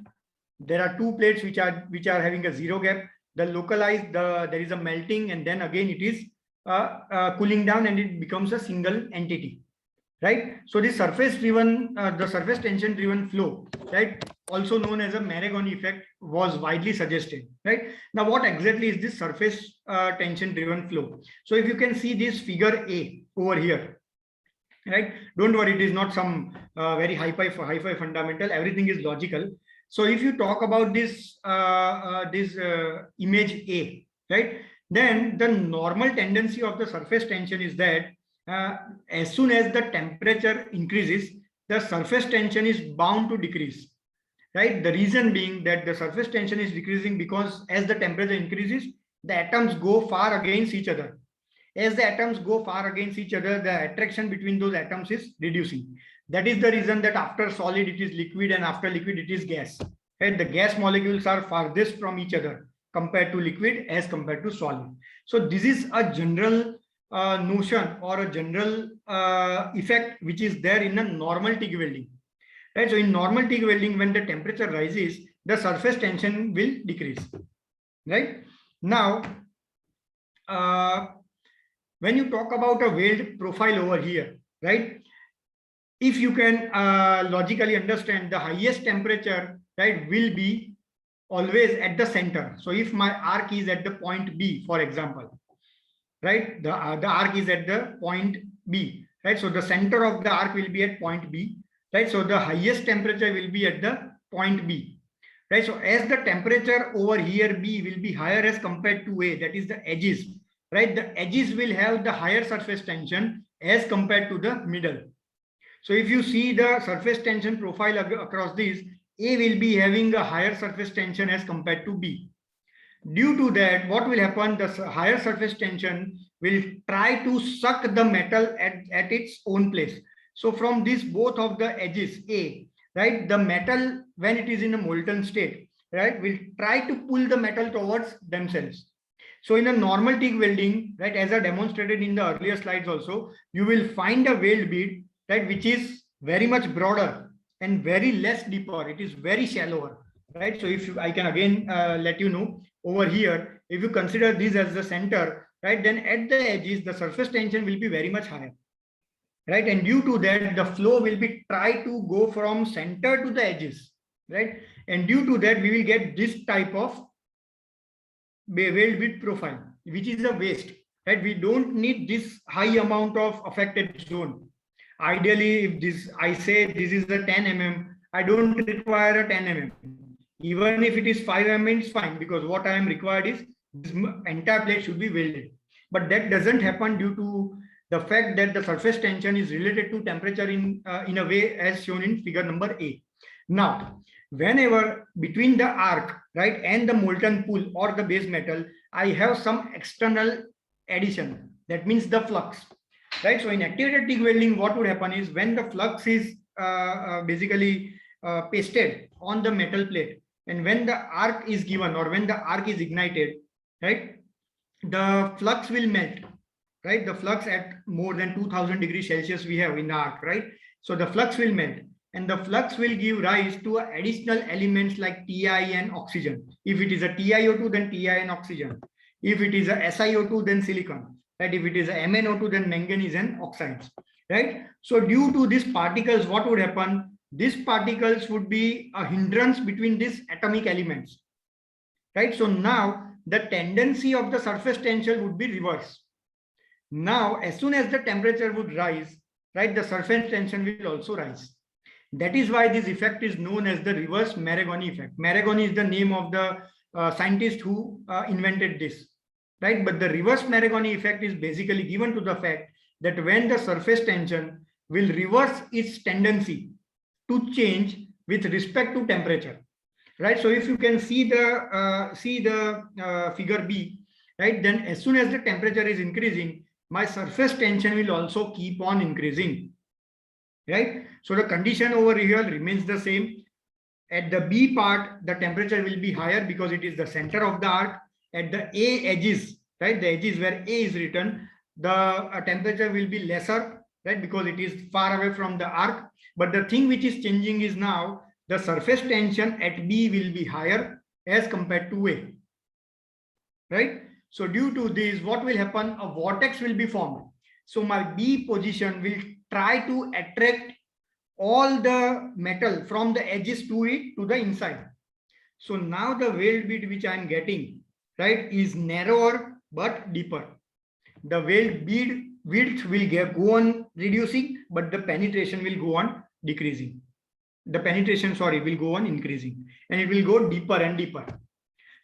There are two plates which are having a zero gap. The localized, there is a melting, and then again it is cooling down, and it becomes a single entity, right? So this surface driven, the surface tension driven flow, right, also known as a Marconi effect, was widely suggested, right? Now, what exactly is this surface tension driven flow? So if you can see this figure A over here, right, don't worry, it is not some very hi-fi fundamental, everything is logical. So if you talk about this image A, right, then the normal tendency of the surface tension is that as soon as the temperature increases, the surface tension is bound to decrease, right? The reason being that the surface tension is decreasing because as the temperature increases, the atoms go far against each other. As the atoms go far against each other, the attraction between those atoms is reducing. That is the reason that after solid it is liquid and after liquid it is gas. Right? The gas molecules are farthest from each other compared to liquid as compared to solid. So this is a general notion or a general effect which is there in a normal TIG welding. Right? So in normal TIG welding, when the temperature rises, the surface tension will decrease. Right? Now, when you talk about a weld profile over here, right? If you can logically understand, the highest temperature, right, will be always at the center. So if my arc is at the point B, for example, right, the arc is at the point B, right? So the center of the arc will be at point B, right? So the highest temperature will be at the point B, right? So as the temperature over here B will be higher as compared to A, that is the edges, right? The edges will have the higher surface tension as compared to the middle. So if you see the surface tension profile across these, A will be having a higher surface tension as compared to B. Due to that, what will happen? The higher surface tension will try to suck the metal at its own place. So from this, both of the edges A, right, the metal, when it is in a molten state, right, will try to pull the metal towards themselves. So in a normal TIG welding, right, as I demonstrated in the earlier slides also, you will find a weld bead, right, which is very much broader and very less deeper. It is very shallower, right? So if I can again let you know over here, if you consider this as the center, right, then at the edges, the surface tension will be very much higher, right? And due to that, the flow will be try to go from center to the edges, right? And due to that, we will get this type of weld bead profile, which is a waste, right? We don't need this high amount of affected zone. Ideally, if this, I say this is a 10 mm, I don't require a 10 mm. Even if it is 5 mm, it's fine, because what I am required is this entire plate should be welded. But that doesn't happen due to the fact that the surface tension is related to temperature in a way as shown in figure number A. Now, whenever between the arc, right, and the molten pool or the base metal, I have some external addition. That means the flux. Right, so in activated TIG welding, what would happen is when the flux is basically pasted on the metal plate, and when the arc is given or when the arc is ignited, right, the flux will melt, right? The flux at more than 2000 degrees Celsius we have in the arc, right? So the flux will melt, and the flux will give rise to additional elements like Ti and oxygen. If it is a TiO2, then Ti and oxygen. If it is a SiO2, then silicon. Right? If it is a MnO2, then manganese and oxides, right? So due to these particles, what would happen? These particles would be a hindrance between these atomic elements, right? So now the tendency of the surface tension would be reversed. Now, as soon as the temperature would rise, right, the surface tension will also rise. That is why this effect is known as the reverse Marangoni effect. Marangoni is the name of the scientist who invented this. Right, but the reverse Marangoni effect is basically given to the fact that when the surface tension will reverse its tendency to change with respect to temperature, right? So if you can see the figure B, right, then as soon as the temperature is increasing, my surface tension will also keep on increasing, right? So the condition over here remains the same. At the B part, the temperature will be higher because it is the center of the arc. At the A edges, right, the edges where A is written, the temperature will be lesser, right, because it is far away from the arc. But the thing which is changing is now the surface tension at B will be higher as compared to A, right? So due to this, what will happen? A vortex will be formed. So my B position will try to attract all the metal from the edges to it to the inside. So now the weld bead which I am getting, right, is narrower but deeper. The weld bead width will go on reducing, but the penetration will go on decreasing. The penetration, sorry, will go on increasing, and it will go deeper and deeper.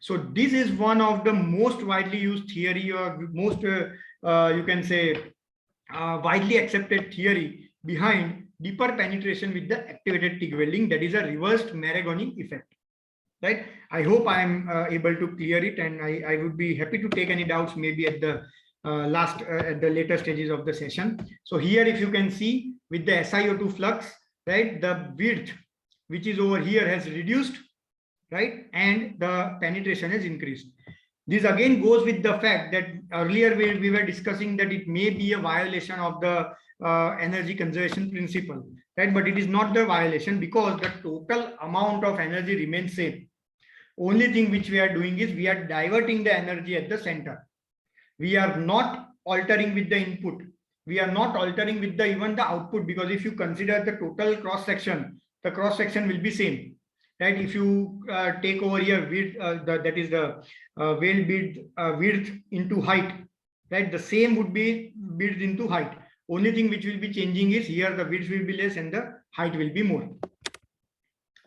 So this is one of the most widely used theory, or most you can say widely accepted theory behind deeper penetration with the activated TIG welding, that is a reversed Marangoni effect. right? I hope I am able to clear it, and I would be happy to take any doubts maybe at the at the later stages of the session. So here, if you can see with the SiO2 flux, right, the width which is over here has reduced, right, and the penetration has increased. This again goes with the fact that earlier we were discussing that it may be a violation of the energy conservation principle, right? But it is not the violation because the total amount of energy remains same. Only thing which we are doing is we are diverting the energy at the center. We are not altering with the input. We are not altering with the even the output, because if you consider the total cross section, the cross section will be same, right? If you take over here width, that is the weld bit width into height, right? The same would be width into height. Only thing which will be changing is here the width will be less and the height will be more,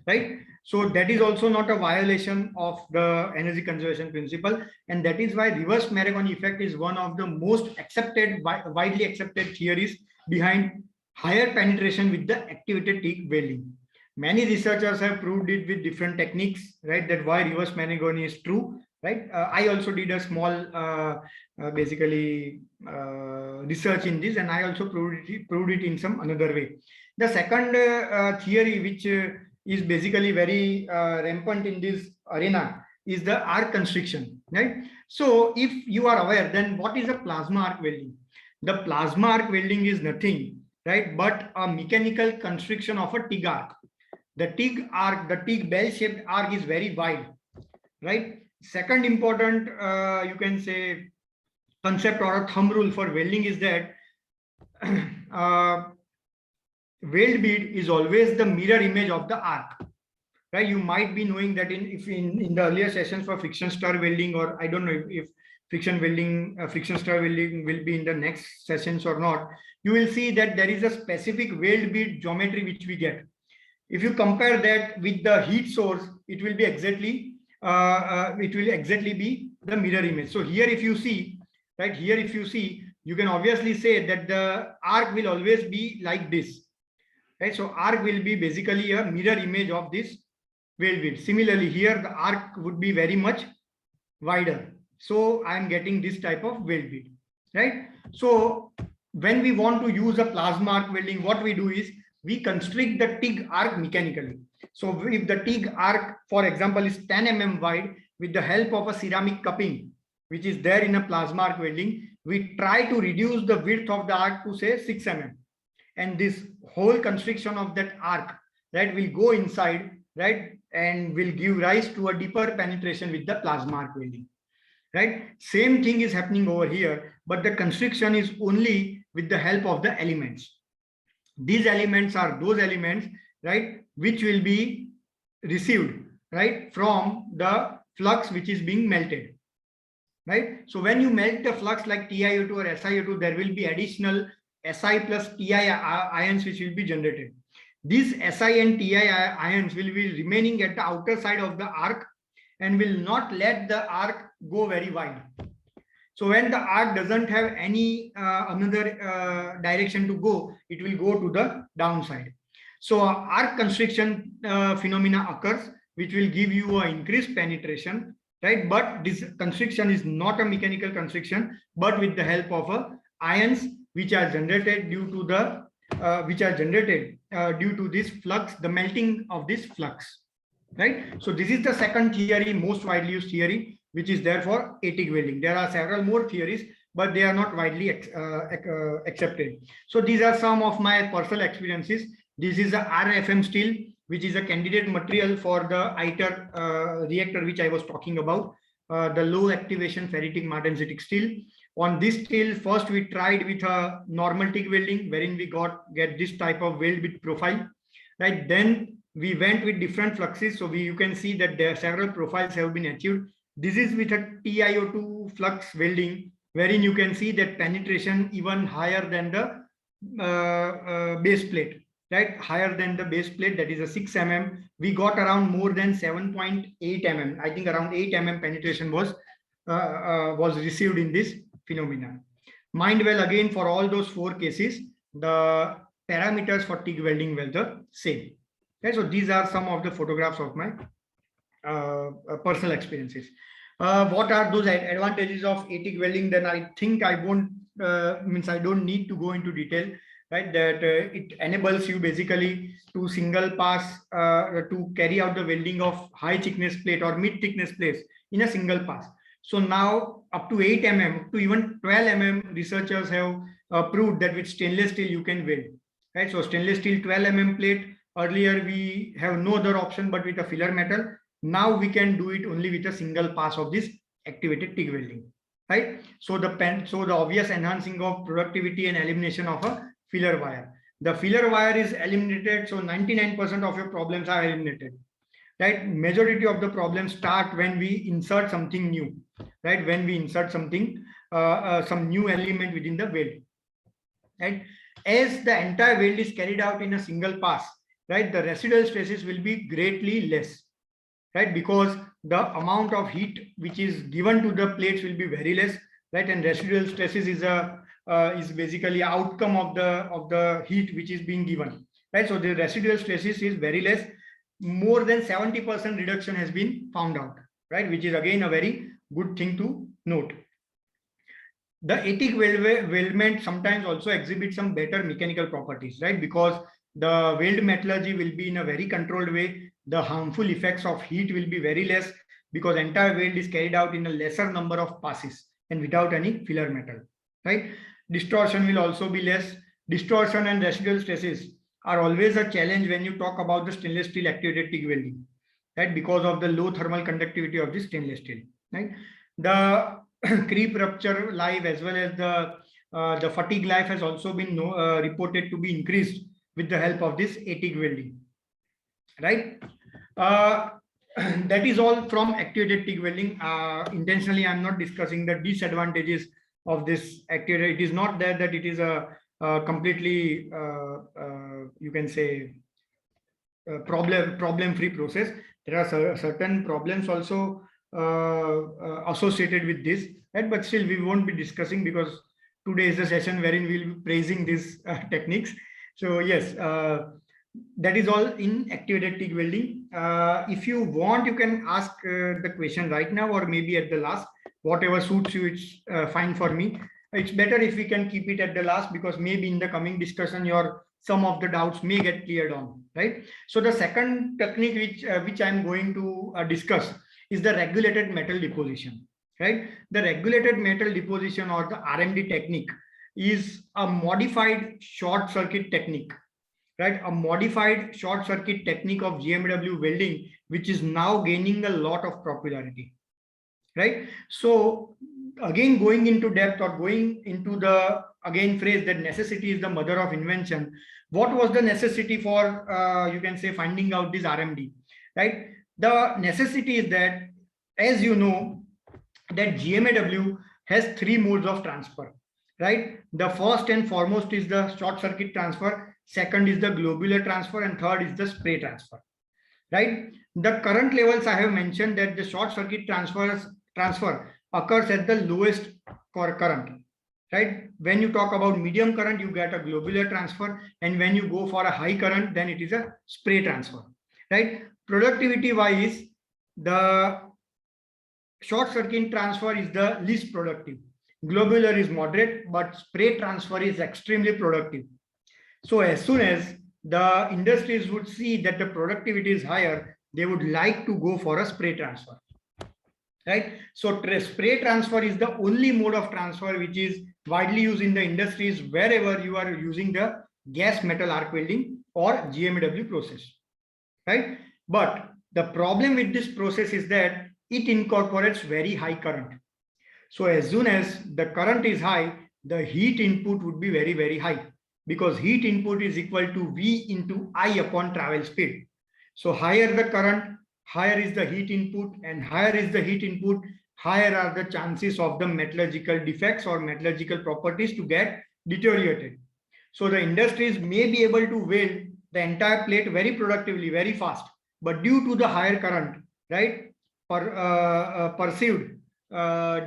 right? So that is also not a violation of the energy conservation principle, and that is why reverse Maragoni effect is one of the most accepted, widely accepted theories behind higher penetration with the activated TIG welding. Many researchers have proved it with different techniques, right? That why reverse Maragoni is true, right? I also did a small, basically research in this, and I also proved it in some another way. The second theory, which is basically very rampant in this arena, is the arc constriction, right? So if you are aware, then what is a plasma arc welding? The plasma arc welding is nothing, right, but a mechanical constriction of a TIG arc. The TIG arc, the TIG bell-shaped arc is very wide, right? Second important, you can say, concept or a thumb rule for welding is that weld bead is always the mirror image of the arc, right? You might be knowing that in the earlier sessions for friction stir welding, or I don't know if friction welding, friction stir welding will be in the next sessions or not, you will see that there is a specific weld bead geometry which we get. If you compare that with the heat source, it will be exactly be the mirror image. So here, if you see, right here, if you see, you can obviously say that the arc will always be like this, right? So arc will be basically a mirror image of this weld bead. Similarly, here the arc would be very much wider. So I am getting this type of weld bead, right? So when we want to use a plasma arc welding, what we do is we constrict the TIG arc mechanically. So if the TIG arc, for example, is 10 mm wide, with the help of a ceramic cupping, which is there in a plasma arc welding, we try to reduce the width of the arc to say 6 mm. And this whole constriction of that arc, right, will go inside, right, and will give rise to a deeper penetration with the plasma arc welding, right? Same thing is happening over here, but the constriction is only with the help of the elements. These elements are those elements, right, which will be received, right, from the flux which is being melted, right? So when you melt the flux like TiO2 or SiO2, there will be additional Si plus Ti ions which will be generated. These Si and Ti ions will be remaining at the outer side of the arc and will not let the arc go very wide. So when the arc doesn't have any another direction to go, it will go to the downside. So arc constriction phenomena occurs, which will give you an increased penetration, right? But this constriction is not a mechanical constriction, but with the help of ions which are generated due to the due to this flux, the melting of this flux, right? So this is the second theory, most widely used theory, which is there for TIG welding. There are several more theories, but they are not widely accepted. So these are some of my personal experiences. This is a RFM steel, which is a candidate material for the ITER reactor, which I was talking about, the low activation ferritic martensitic steel. On this steel, first we tried with a normal TIG welding, wherein we get this type of weld bit profile, right? Then we went with different fluxes. So you can see that there are several profiles have been achieved. This is with a TiO2 flux welding, wherein you can see that penetration even higher than the base plate, right? Higher than the base plate, that is a 6 mm. We got around more than 7.8 mm. I think around 8 mm penetration was received in this phenomena. Mind well, again, for all those 4 cases, the parameters for TIG welding were the same. Okay, so these are some of the photographs of my personal experiences. What are those advantages of ATIC welding? Then I think I won't I don't need to go into detail, right? That it enables you basically to single pass to carry out the welding of high thickness plate or mid thickness plates in a single pass. So now up to 8 mm, up to even 12 mm, researchers have proved that with stainless steel you can weld, right? So stainless steel 12 mm plate, earlier we have no other option but with a filler metal. Now we can do it only with a single pass of this activated TIG welding, right? So the obvious enhancing of productivity and elimination of a filler wire. The filler wire is eliminated, so 99% of your problems are eliminated, right? Majority of the problems start when we insert something new, right? When we insert something, some new element within the weld, right? As the entire weld is carried out in a single pass, right, the residual stresses will be greatly less, right? Because the amount of heat which is given to the plates will be very less, right? And residual stresses is basically outcome of the heat which is being given, right? So the residual stresses is very less. More than 70% reduction has been found out, right? Which is again a very good thing to note. The ATIC weldment sometimes also exhibits some better mechanical properties, right? Because the weld metallurgy will be in a very controlled way. The harmful effects of heat will be very less because entire weld is carried out in a lesser number of passes and without any filler metal, right? Distortion will also be less. Distortion and residual stresses are always a challenge when you talk about the stainless steel activated TIG welding, right? Because of the low thermal conductivity of the stainless steel, right? The creep rupture life as well as the fatigue life has also been reported to be increased with the help of this ATIC welding, right? That is all from activated TIG welding. Intentionally, I'm not discussing the disadvantages of this activated. It is not that it is a completely you can say problem-free process. There are certain problems also associated with this, right? But still we won't be discussing because today is the session wherein we'll be praising these techniques. So yes, that is all in activated TIG welding. If you want, you can ask the question right now or maybe at the last, whatever suits you. It's fine for me. It's better if we can keep it at the last because maybe in the coming discussion some of the doubts may get cleared on, right? So the second technique which I'm going to discuss is the regulated metal deposition, right? The regulated metal deposition or the RMD technique is a modified short circuit technique, right? A modified short circuit technique of GMAW welding, which is now gaining a lot of popularity, right? So again, going into depth or going into the again phrase that necessity is the mother of invention. What was the necessity for you can say finding out this RMD, right? The necessity is that, as you know, that GMAW has 3 modes of transfer, right? The first and foremost is the short circuit transfer, second is the globular transfer, and third is the spray transfer, right? The current levels I have mentioned that the short circuit transfer occurs at the lowest current, right? When you talk about medium current, you get a globular transfer, and when you go for a high current, then it is a spray transfer, right? Productivity wise, the short circuit transfer is the least productive. Globular is moderate, but spray transfer is extremely productive. So as soon as the industries would see that the productivity is higher, they would like to go for a spray transfer, right? So spray transfer is the only mode of transfer which is widely used in the industries wherever you are using the gas metal arc welding or GMAW process, right? But the problem with this process is that it incorporates very high current. So as soon as the current is high, the heat input would be very, very high because heat input is equal to V into I upon travel speed. So higher the current, higher is the heat input, and higher is the heat input, higher are the chances of the metallurgical defects or metallurgical properties to get deteriorated. So the industries may be able to weld the entire plate very productively, very fast, but due to the higher current, right, perceived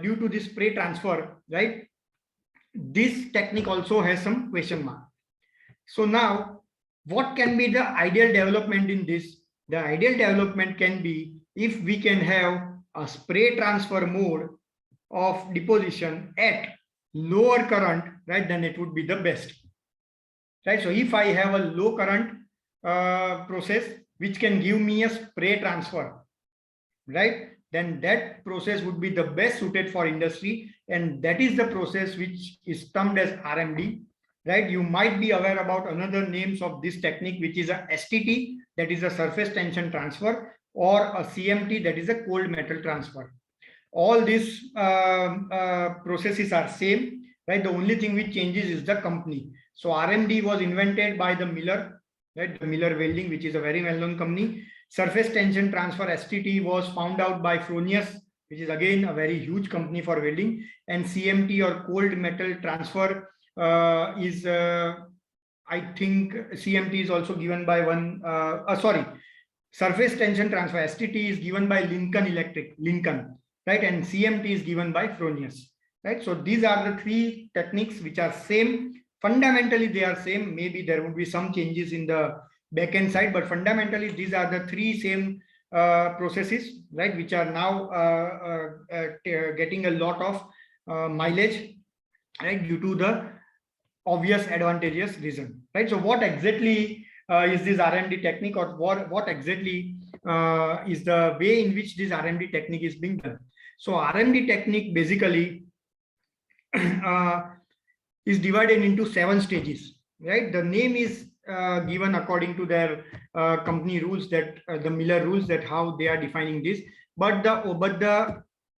due to this spray transfer, right, this technique also has some question mark. So now, what can be the ideal development in this? The ideal development can be if we can have a spray transfer mode of deposition at lower current, right, then it would be the best, right? So if I have a low current process which can give me a spray transfer, right, then that process would be the best suited for industry, and that is the process which is termed as RMD, right? You might be aware about another names of this technique, which is a STT, that is a surface tension transfer, or a CMT, that is a cold metal transfer. All these processes are same, right? The only thing which changes is the company. So RMD was invented by the Miller, right? The Miller Welding, which is a very well-known company. Surface tension transfer, STT, was found out by Fronius, which is again a very huge company for welding. And CMT, or cold metal transfer, is I think CMT is also given by one, surface tension transfer, STT, is given by Lincoln Electric, right? And CMT is given by Fronius, right? So these are the three techniques which are same. Fundamentally, they are same. Maybe there would be some changes in the backend side, but fundamentally, these are the three same processes, right? Which are now getting a lot of mileage, right? Due to the obvious advantageous reason, right? So what exactly is this RMD technique, or what exactly is the way in which this RMD technique is being done? So RMD technique basically is divided into 7 stages, right? The name is given according to their company rules, that the Miller rules, that how they are defining this. But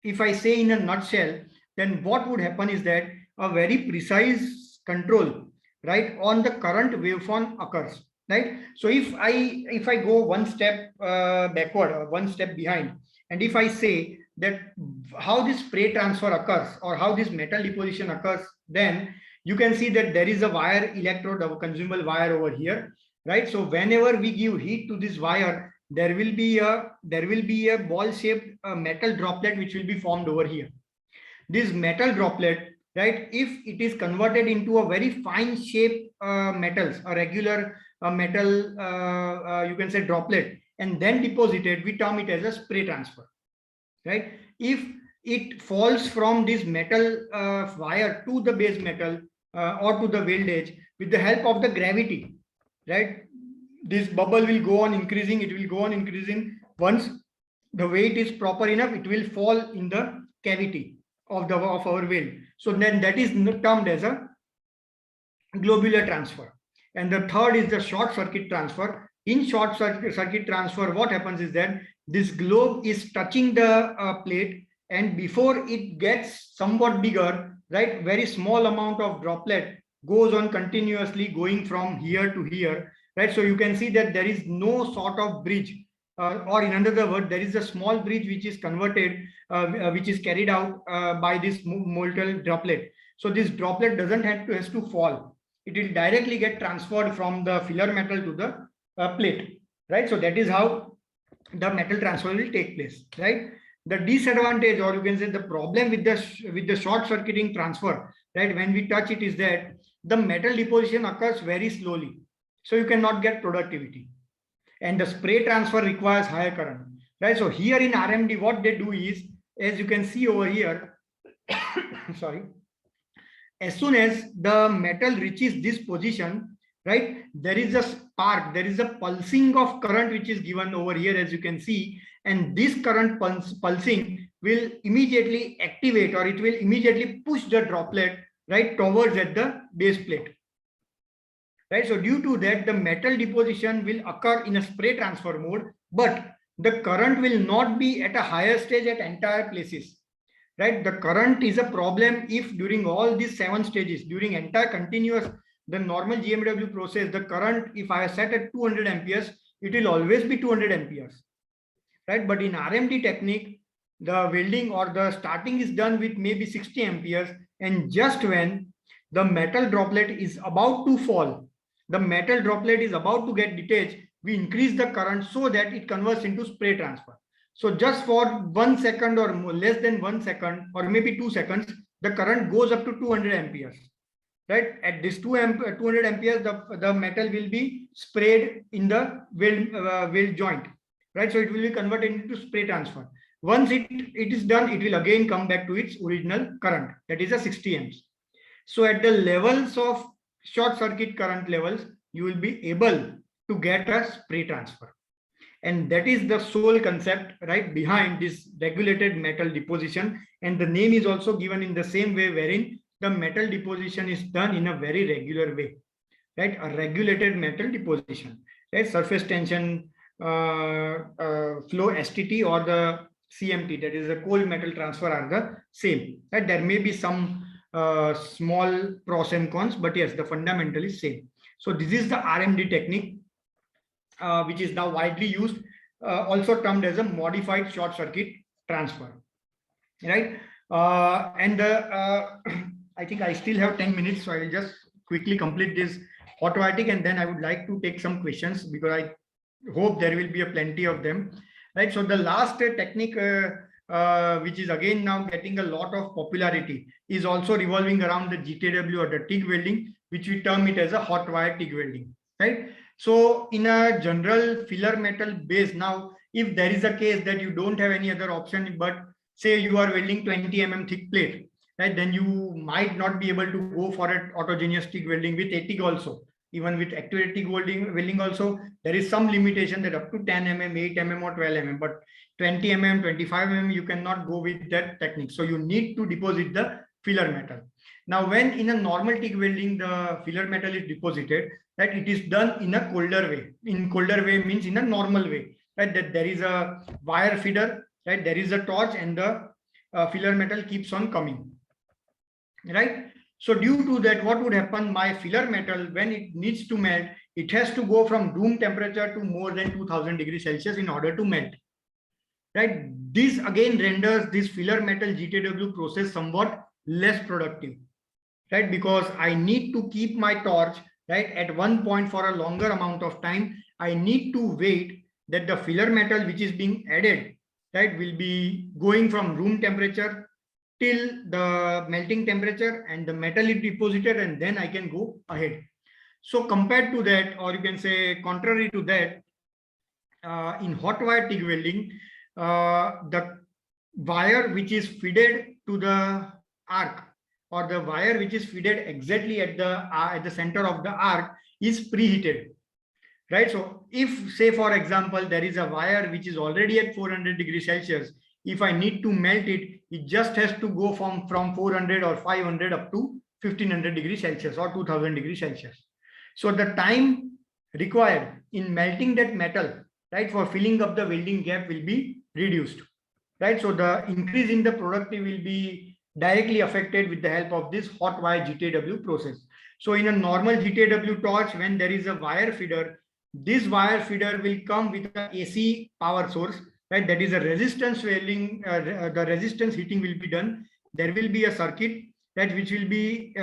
if I say in a nutshell, then what would happen is that a very precise control, right, on the current waveform occurs, right? So if I go one step backward or one step behind, and if I say that how this spray transfer occurs, or how this metal deposition occurs, then you can see that there is a wire electrode, a consumable wire over here, right? So whenever we give heat to this wire, there will be a ball shaped metal droplet which will be formed over here. This metal droplet, right, if it is converted into a very fine shaped metals, a regular metal, you can say droplet, and then deposited, we term it as a spray transfer, right? If it falls from this metal wire to the base metal or to the weld edge with the help of the gravity, right, this bubble will go on increasing. It will go on increasing. Once the weight is proper enough, it will fall in the cavity of our weld. So then that is termed as a globular transfer. And the third is the short circuit transfer. In short circuit transfer, what happens is that this globe is touching the plate, and before it gets somewhat bigger, right, very small amount of droplet goes on continuously going from here to here, right? So you can see that there is no sort of bridge, or in another word, there is a small bridge which is converted, which is carried out by this molten droplet. So this droplet doesn't has to fall. It will directly get transferred from the filler metal to the plate, right? So that is how the metal transfer will take place, right? The disadvantage, or you can say the problem with the short circuiting transfer, right, when we touch it, is that the metal deposition occurs very slowly, so you cannot get productivity, and the spray transfer requires higher current, right? So here in RMD, what they do is, as you can see over here, sorry, as soon as the metal reaches this position, right, there is a spark, there is a pulsing of current which is given over here, as you can see, and this current pulsing will immediately activate, or it will immediately push the droplet, right, towards at the base plate, right? So due to that, the metal deposition will occur in a spray transfer mode, but the current will not be at a higher stage at entire places, right? The current is a problem if during all these 7 stages, during entire continuous, the normal GMW process, the current, if I set at 200 amperes, it will always be 200 amperes, right? But in RMD technique, the welding or the starting is done with maybe 60 amperes, and just when the metal droplet is about to fall, the metal droplet is about to get detached, we increase the current so that it converts into spray transfer. So just for 1 second or more, less than 1 second, or maybe 2 seconds, the current goes up to 200 amperes, right? At this 200 amperes, the metal will be sprayed in the weld joint, right? So it will be converted into spray transfer. Once it is done, it will again come back to its original current, that is a 60 amps. So at the levels of short circuit current levels, you will be able to get a spray transfer. And that is the sole concept right behind this regulated metal deposition. And the name is also given in the same way, wherein the metal deposition is done in a very regular way, right? A regulated metal deposition, right? Surface tension flow STT or the CMT, that is the cold metal transfer, are the same, right? There may be some small pros and cons, but yes, the fundamental is same. So this is the RMD technique, which is now widely used, also termed as a modified short circuit transfer, right? I think I still have 10 minutes, so I will just quickly complete this hot wire TIG, and then I would like to take some questions because I hope there will be a plenty of them, right? So the last technique, which is again now getting a lot of popularity, is also revolving around the GTW or the TIG welding, which we term it as a hot wire TIG welding, right? So in a general filler metal base, now if there is a case that you don't have any other option, but say you are welding 20 mm thick plate, right, then you might not be able to go for an autogeneous TIG welding with ATIG also. Even with activated TIG welding also, there is some limitation that up to 10 mm, 8 mm or 12 mm, but 20 mm, 25 mm, you cannot go with that technique. So you need to deposit the filler metal. Now, when in a normal TIG welding, the filler metal is deposited, right, it is done in a colder way. In colder way means in a normal way, right, that there is a wire feeder, right, there is a torch, and the filler metal keeps on coming, right? So due to that, what would happen? My filler metal, when it needs to melt, it has to go from room temperature to more than 2000 degrees Celsius in order to melt, right? This again renders this filler metal GTW process somewhat less productive, right? Because I need to keep my torch, right, at one point for a longer amount of time. I need to wait that the filler metal which is being added, right, will be going from room temperature till the melting temperature, and the metal is deposited, and then I can go ahead. So compared to that, or you can say contrary to that, in hot wire TIG welding, the wire which is fitted to the arc, or the wire which is fitted exactly at the center of the arc, is preheated, right? So if, say for example, there is a wire which is already at 400 degrees Celsius, if I need to melt it, it just has to go from 400 or 500 up to 1500 degrees Celsius or 2000 degrees Celsius. So the time required in melting that metal, right, for filling up the welding gap will be reduced, right? So the increase in the productivity will be directly affected with the help of this hot wire GTW process. So in a normal GTW torch, when there is a wire feeder, this wire feeder will come with an AC power source, right? That is a resistance welding, the resistance heating will be done. There will be a circuit, right, which will be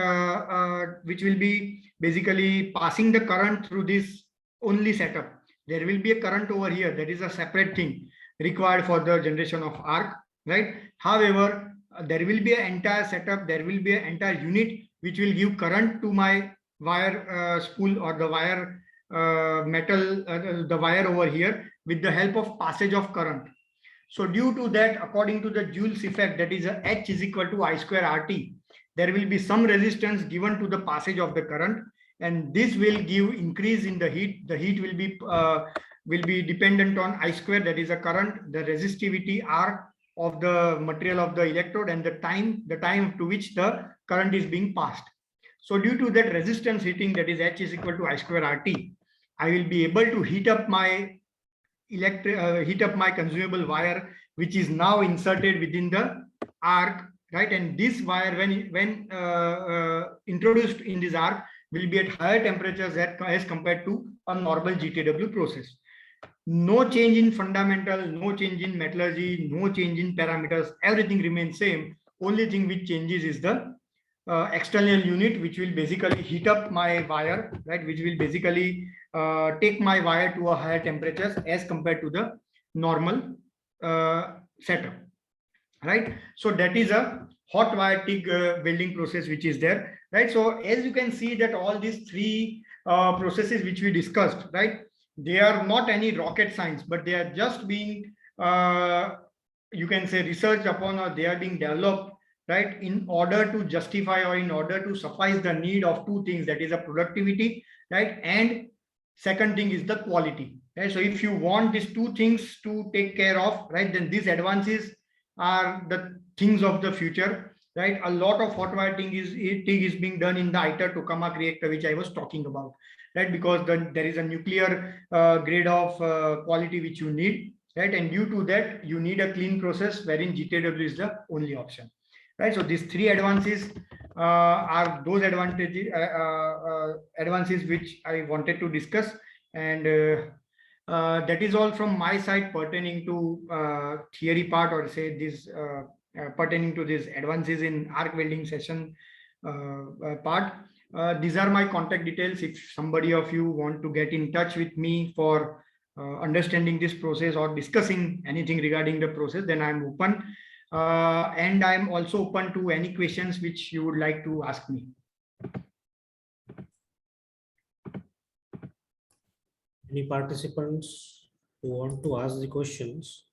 basically passing the current through this only setup. There will be a current over here, that is a separate thing required for the generation of arc, right? However, there will be an entire setup, there will be an entire unit which will give current to my wire spool or the wire metal, the wire over here, with the help of passage of current. So due to that, according to the Joule's effect, that is a H is equal to I square RT, there will be some resistance given to the passage of the current, and this will give increase in the heat. The heat will be dependent on I square, that is a current, the resistivity R of the material of the electrode, and the time to which the current is being passed. So due to that resistance heating, that is H is equal to I square RT, I will be able to heat up my consumable wire, which is now inserted within the arc, right? And this wire, when introduced in this arc, will be at higher temperatures as compared to a normal GTW process. No change in fundamental, no change in metallurgy, no change in parameters, everything remains same. Only thing which changes is the external unit, which will basically heat up my wire, right, which will basically take my wire to a higher temperatures as compared to the normal setup, right? So that is a hot wire TIG welding process which is there, right? So as you can see that all these three processes which we discussed, right, They are not any rocket science, but they are just being, you can say, researched upon, or they are being developed, right, in order to justify or in order to suffice the need of two things, that is a productivity, right, and second thing is the quality. Right? So if you want these two things to take care of, right, then these advances are the things of the future, right? A lot of hot wiring is being done in the ITER tokamak reactor, which I was talking about, right? Because there is a nuclear grade of quality which you need, right? And due to that, you need a clean process wherein GTW is the only option, right? So these three advances are those advances which I wanted to discuss, and that is all from my side pertaining to theory part, or say this pertaining to these advances in arc welding session part. These are my contact details. If somebody of you want to get in touch with me for understanding this process or discussing anything regarding the process, then I'm open. And I'm also open to any questions which you would like to ask me. Any participants who want to ask the questions?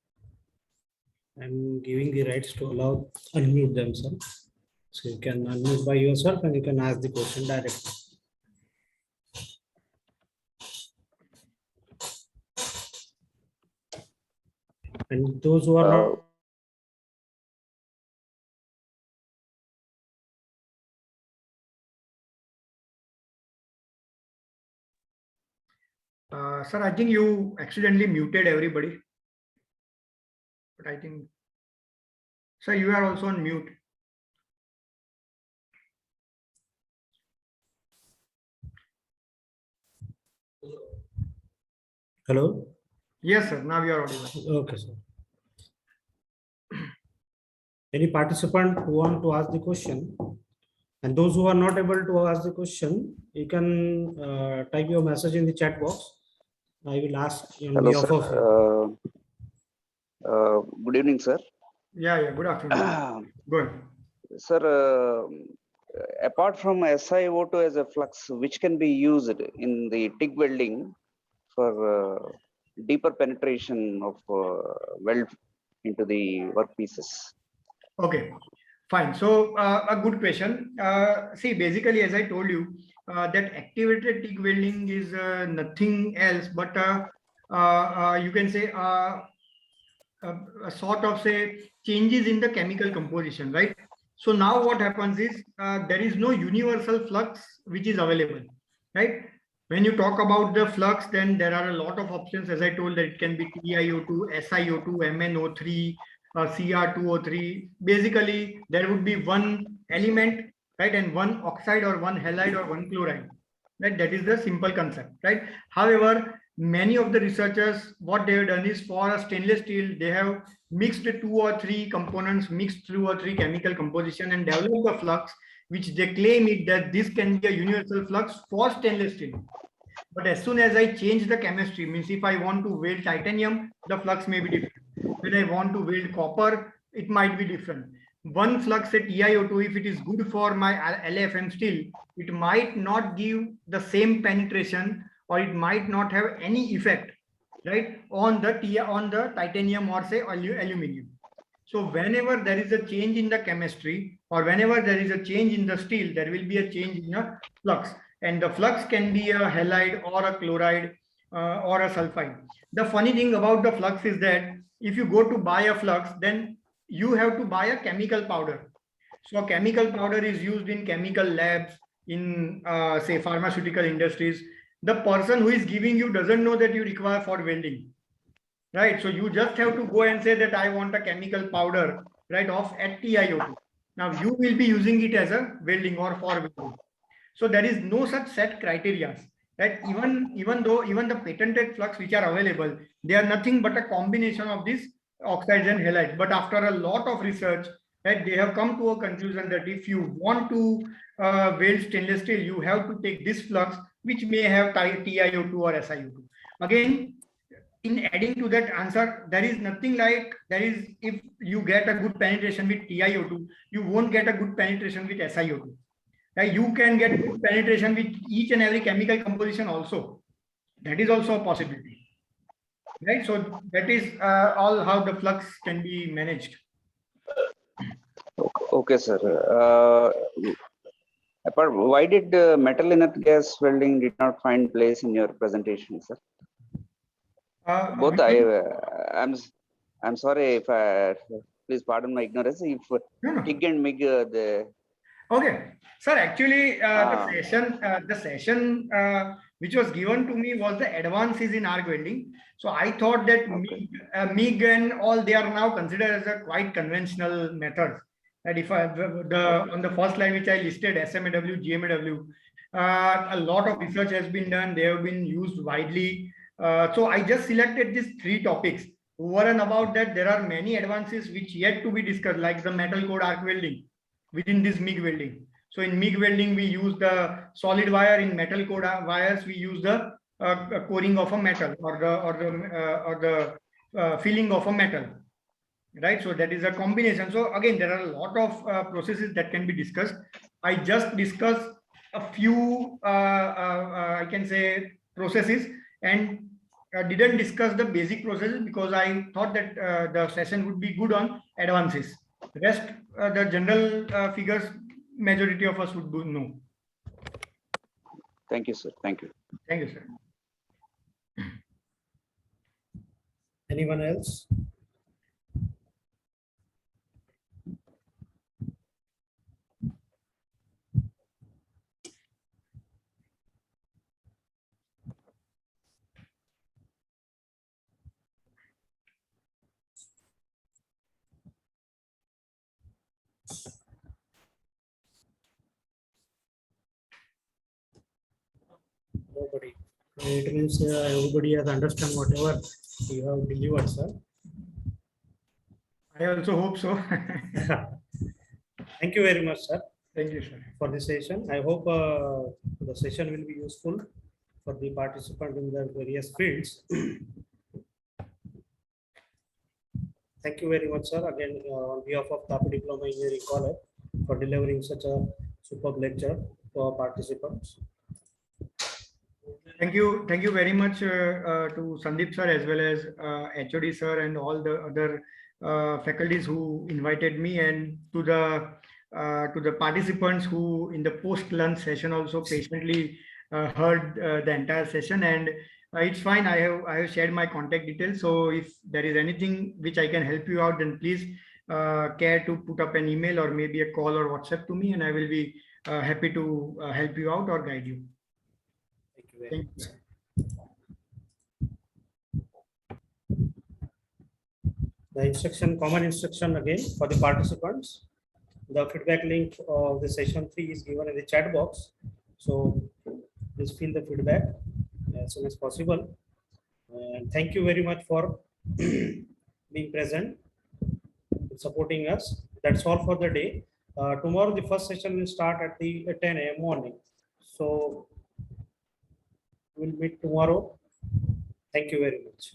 I'm giving the rights to allow unmute themselves. So you can unmute by yourself and you can ask the question directly. And those who are not. Sir, I think you accidentally muted everybody. But I think, sir, you are also on mute. Hello? Yes, sir. Now you are audible. Okay, sir. Any participant who want to ask the question? And those who are not able to ask the question, you can type your message in the chat box. I will ask on Hello, behalf sir. of. Good evening, sir. Yeah, good afternoon. Go ahead. Sir, apart from SiO2 as a flux, which can be used in the TIG welding for deeper penetration of weld into the workpieces? Okay, fine. So a good question. See, basically, as I told you, that activated TIG welding is nothing else but you can say a sort of say changes in the chemical composition, right? So now what happens is there is no universal flux which is available, right? When you talk about the flux, then there are a lot of options. As I told, that it can be TiO2, SiO2, MnO3, Cr2O3. Basically, there would be one element, right, and one oxide or one halide or one chloride. Right? That is the simple concept, right? However, many of the researchers, what they have done is for a stainless steel, they have mixed 2 or 3 components, mixed 2 or 3 chemical composition and developed a flux, which they claim it that this can be a universal flux for stainless steel. But as soon as I change the chemistry, means if I want to weld titanium, the flux may be different. When I want to weld copper, it might be different. One flux at TiO2, if it is good for my LFM steel, it might not give the same penetration, or it might not have any effect, right, on the titanium or say aluminium. So whenever there is a change in the chemistry, or whenever there is a change in the steel, there will be a change in the flux. And the flux can be a halide or a chloride or a sulfide. The funny thing about the flux is that if you go to buy a flux, then you have to buy a chemical powder. So chemical powder is used in chemical labs, in say pharmaceutical industries. The person who is giving you doesn't know that you require for welding, right? So you just have to go and say that I want a chemical powder, right, of at TiO2. Now you will be using it as a welding or for welding. So there is no such set criteria, right? Even the patented flux which are available, they are nothing but a combination of these oxides and halides. But after a lot of research, right, they have come to a conclusion that if you want to weld stainless steel, you have to take this flux which may have TiO2 or SiO2. Again, in adding to that answer, there is nothing like if you get a good penetration with TiO2, you won't get a good penetration with SiO2. Right? You can get good penetration with each and every chemical composition also. That is also a possibility, right? So that is all how the flux can be managed. Okay, sir. Apart, why did metal inert gas welding did not find place in your presentation, sir? Both I'm sorry if please pardon my ignorance. If No, no. TIG and MIG, Okay, sir. Actually, Ah. the session which was given to me was the advances in arc welding. So I thought that Okay. MIG and all, they are now considered as a quite conventional methods. And if I on the first slide which I listed, SMAW, GMAW, a lot of research has been done. They have been used widely. So I just selected these 3 topics. Over and about that, there are many advances which yet to be discussed, like the metal cored arc welding within this MIG welding. So in MIG welding, we use the solid wire. In metal cored wires, we use the coring of a metal or the filling of a metal, right? So that is a combination. So again, there are a lot of processes that can be discussed. I just discussed a few, I can say, processes, and didn't discuss the basic processes because I thought that the session would be good on advances. Rest, the general figures, majority of us would know. Thank you, sir. Thank you. Thank you, sir. Anyone else? Nobody. It means everybody has understand whatever you have delivered, sir. I also hope so. Thank you very much, sir, Thank you, sir. for the session. I hope the session will be useful for the participant in the various fields. Thank you very much, sir, again on behalf of Tapi Diploma Engineering College for delivering such a superb lecture to our participants. Thank you very much to Sandeep sir as well as HOD sir and all the other faculties who invited me, and to the participants who in the post-lunch session also patiently heard the entire session. And it's fine. I have shared my contact details. So if there is anything which I can help you out, then please care to put up an email or maybe a call or WhatsApp to me, and I will be happy to help you out or guide you. Thank you very much. The instruction, common instruction again for the participants. The feedback link of the session 3 is given in the chat box. So please fill the feedback as soon as possible. And thank you very much for being present, supporting us. That's all for the day. Tomorrow the first session will start at the 10 a.m. morning. So we'll meet tomorrow. Thank you very much.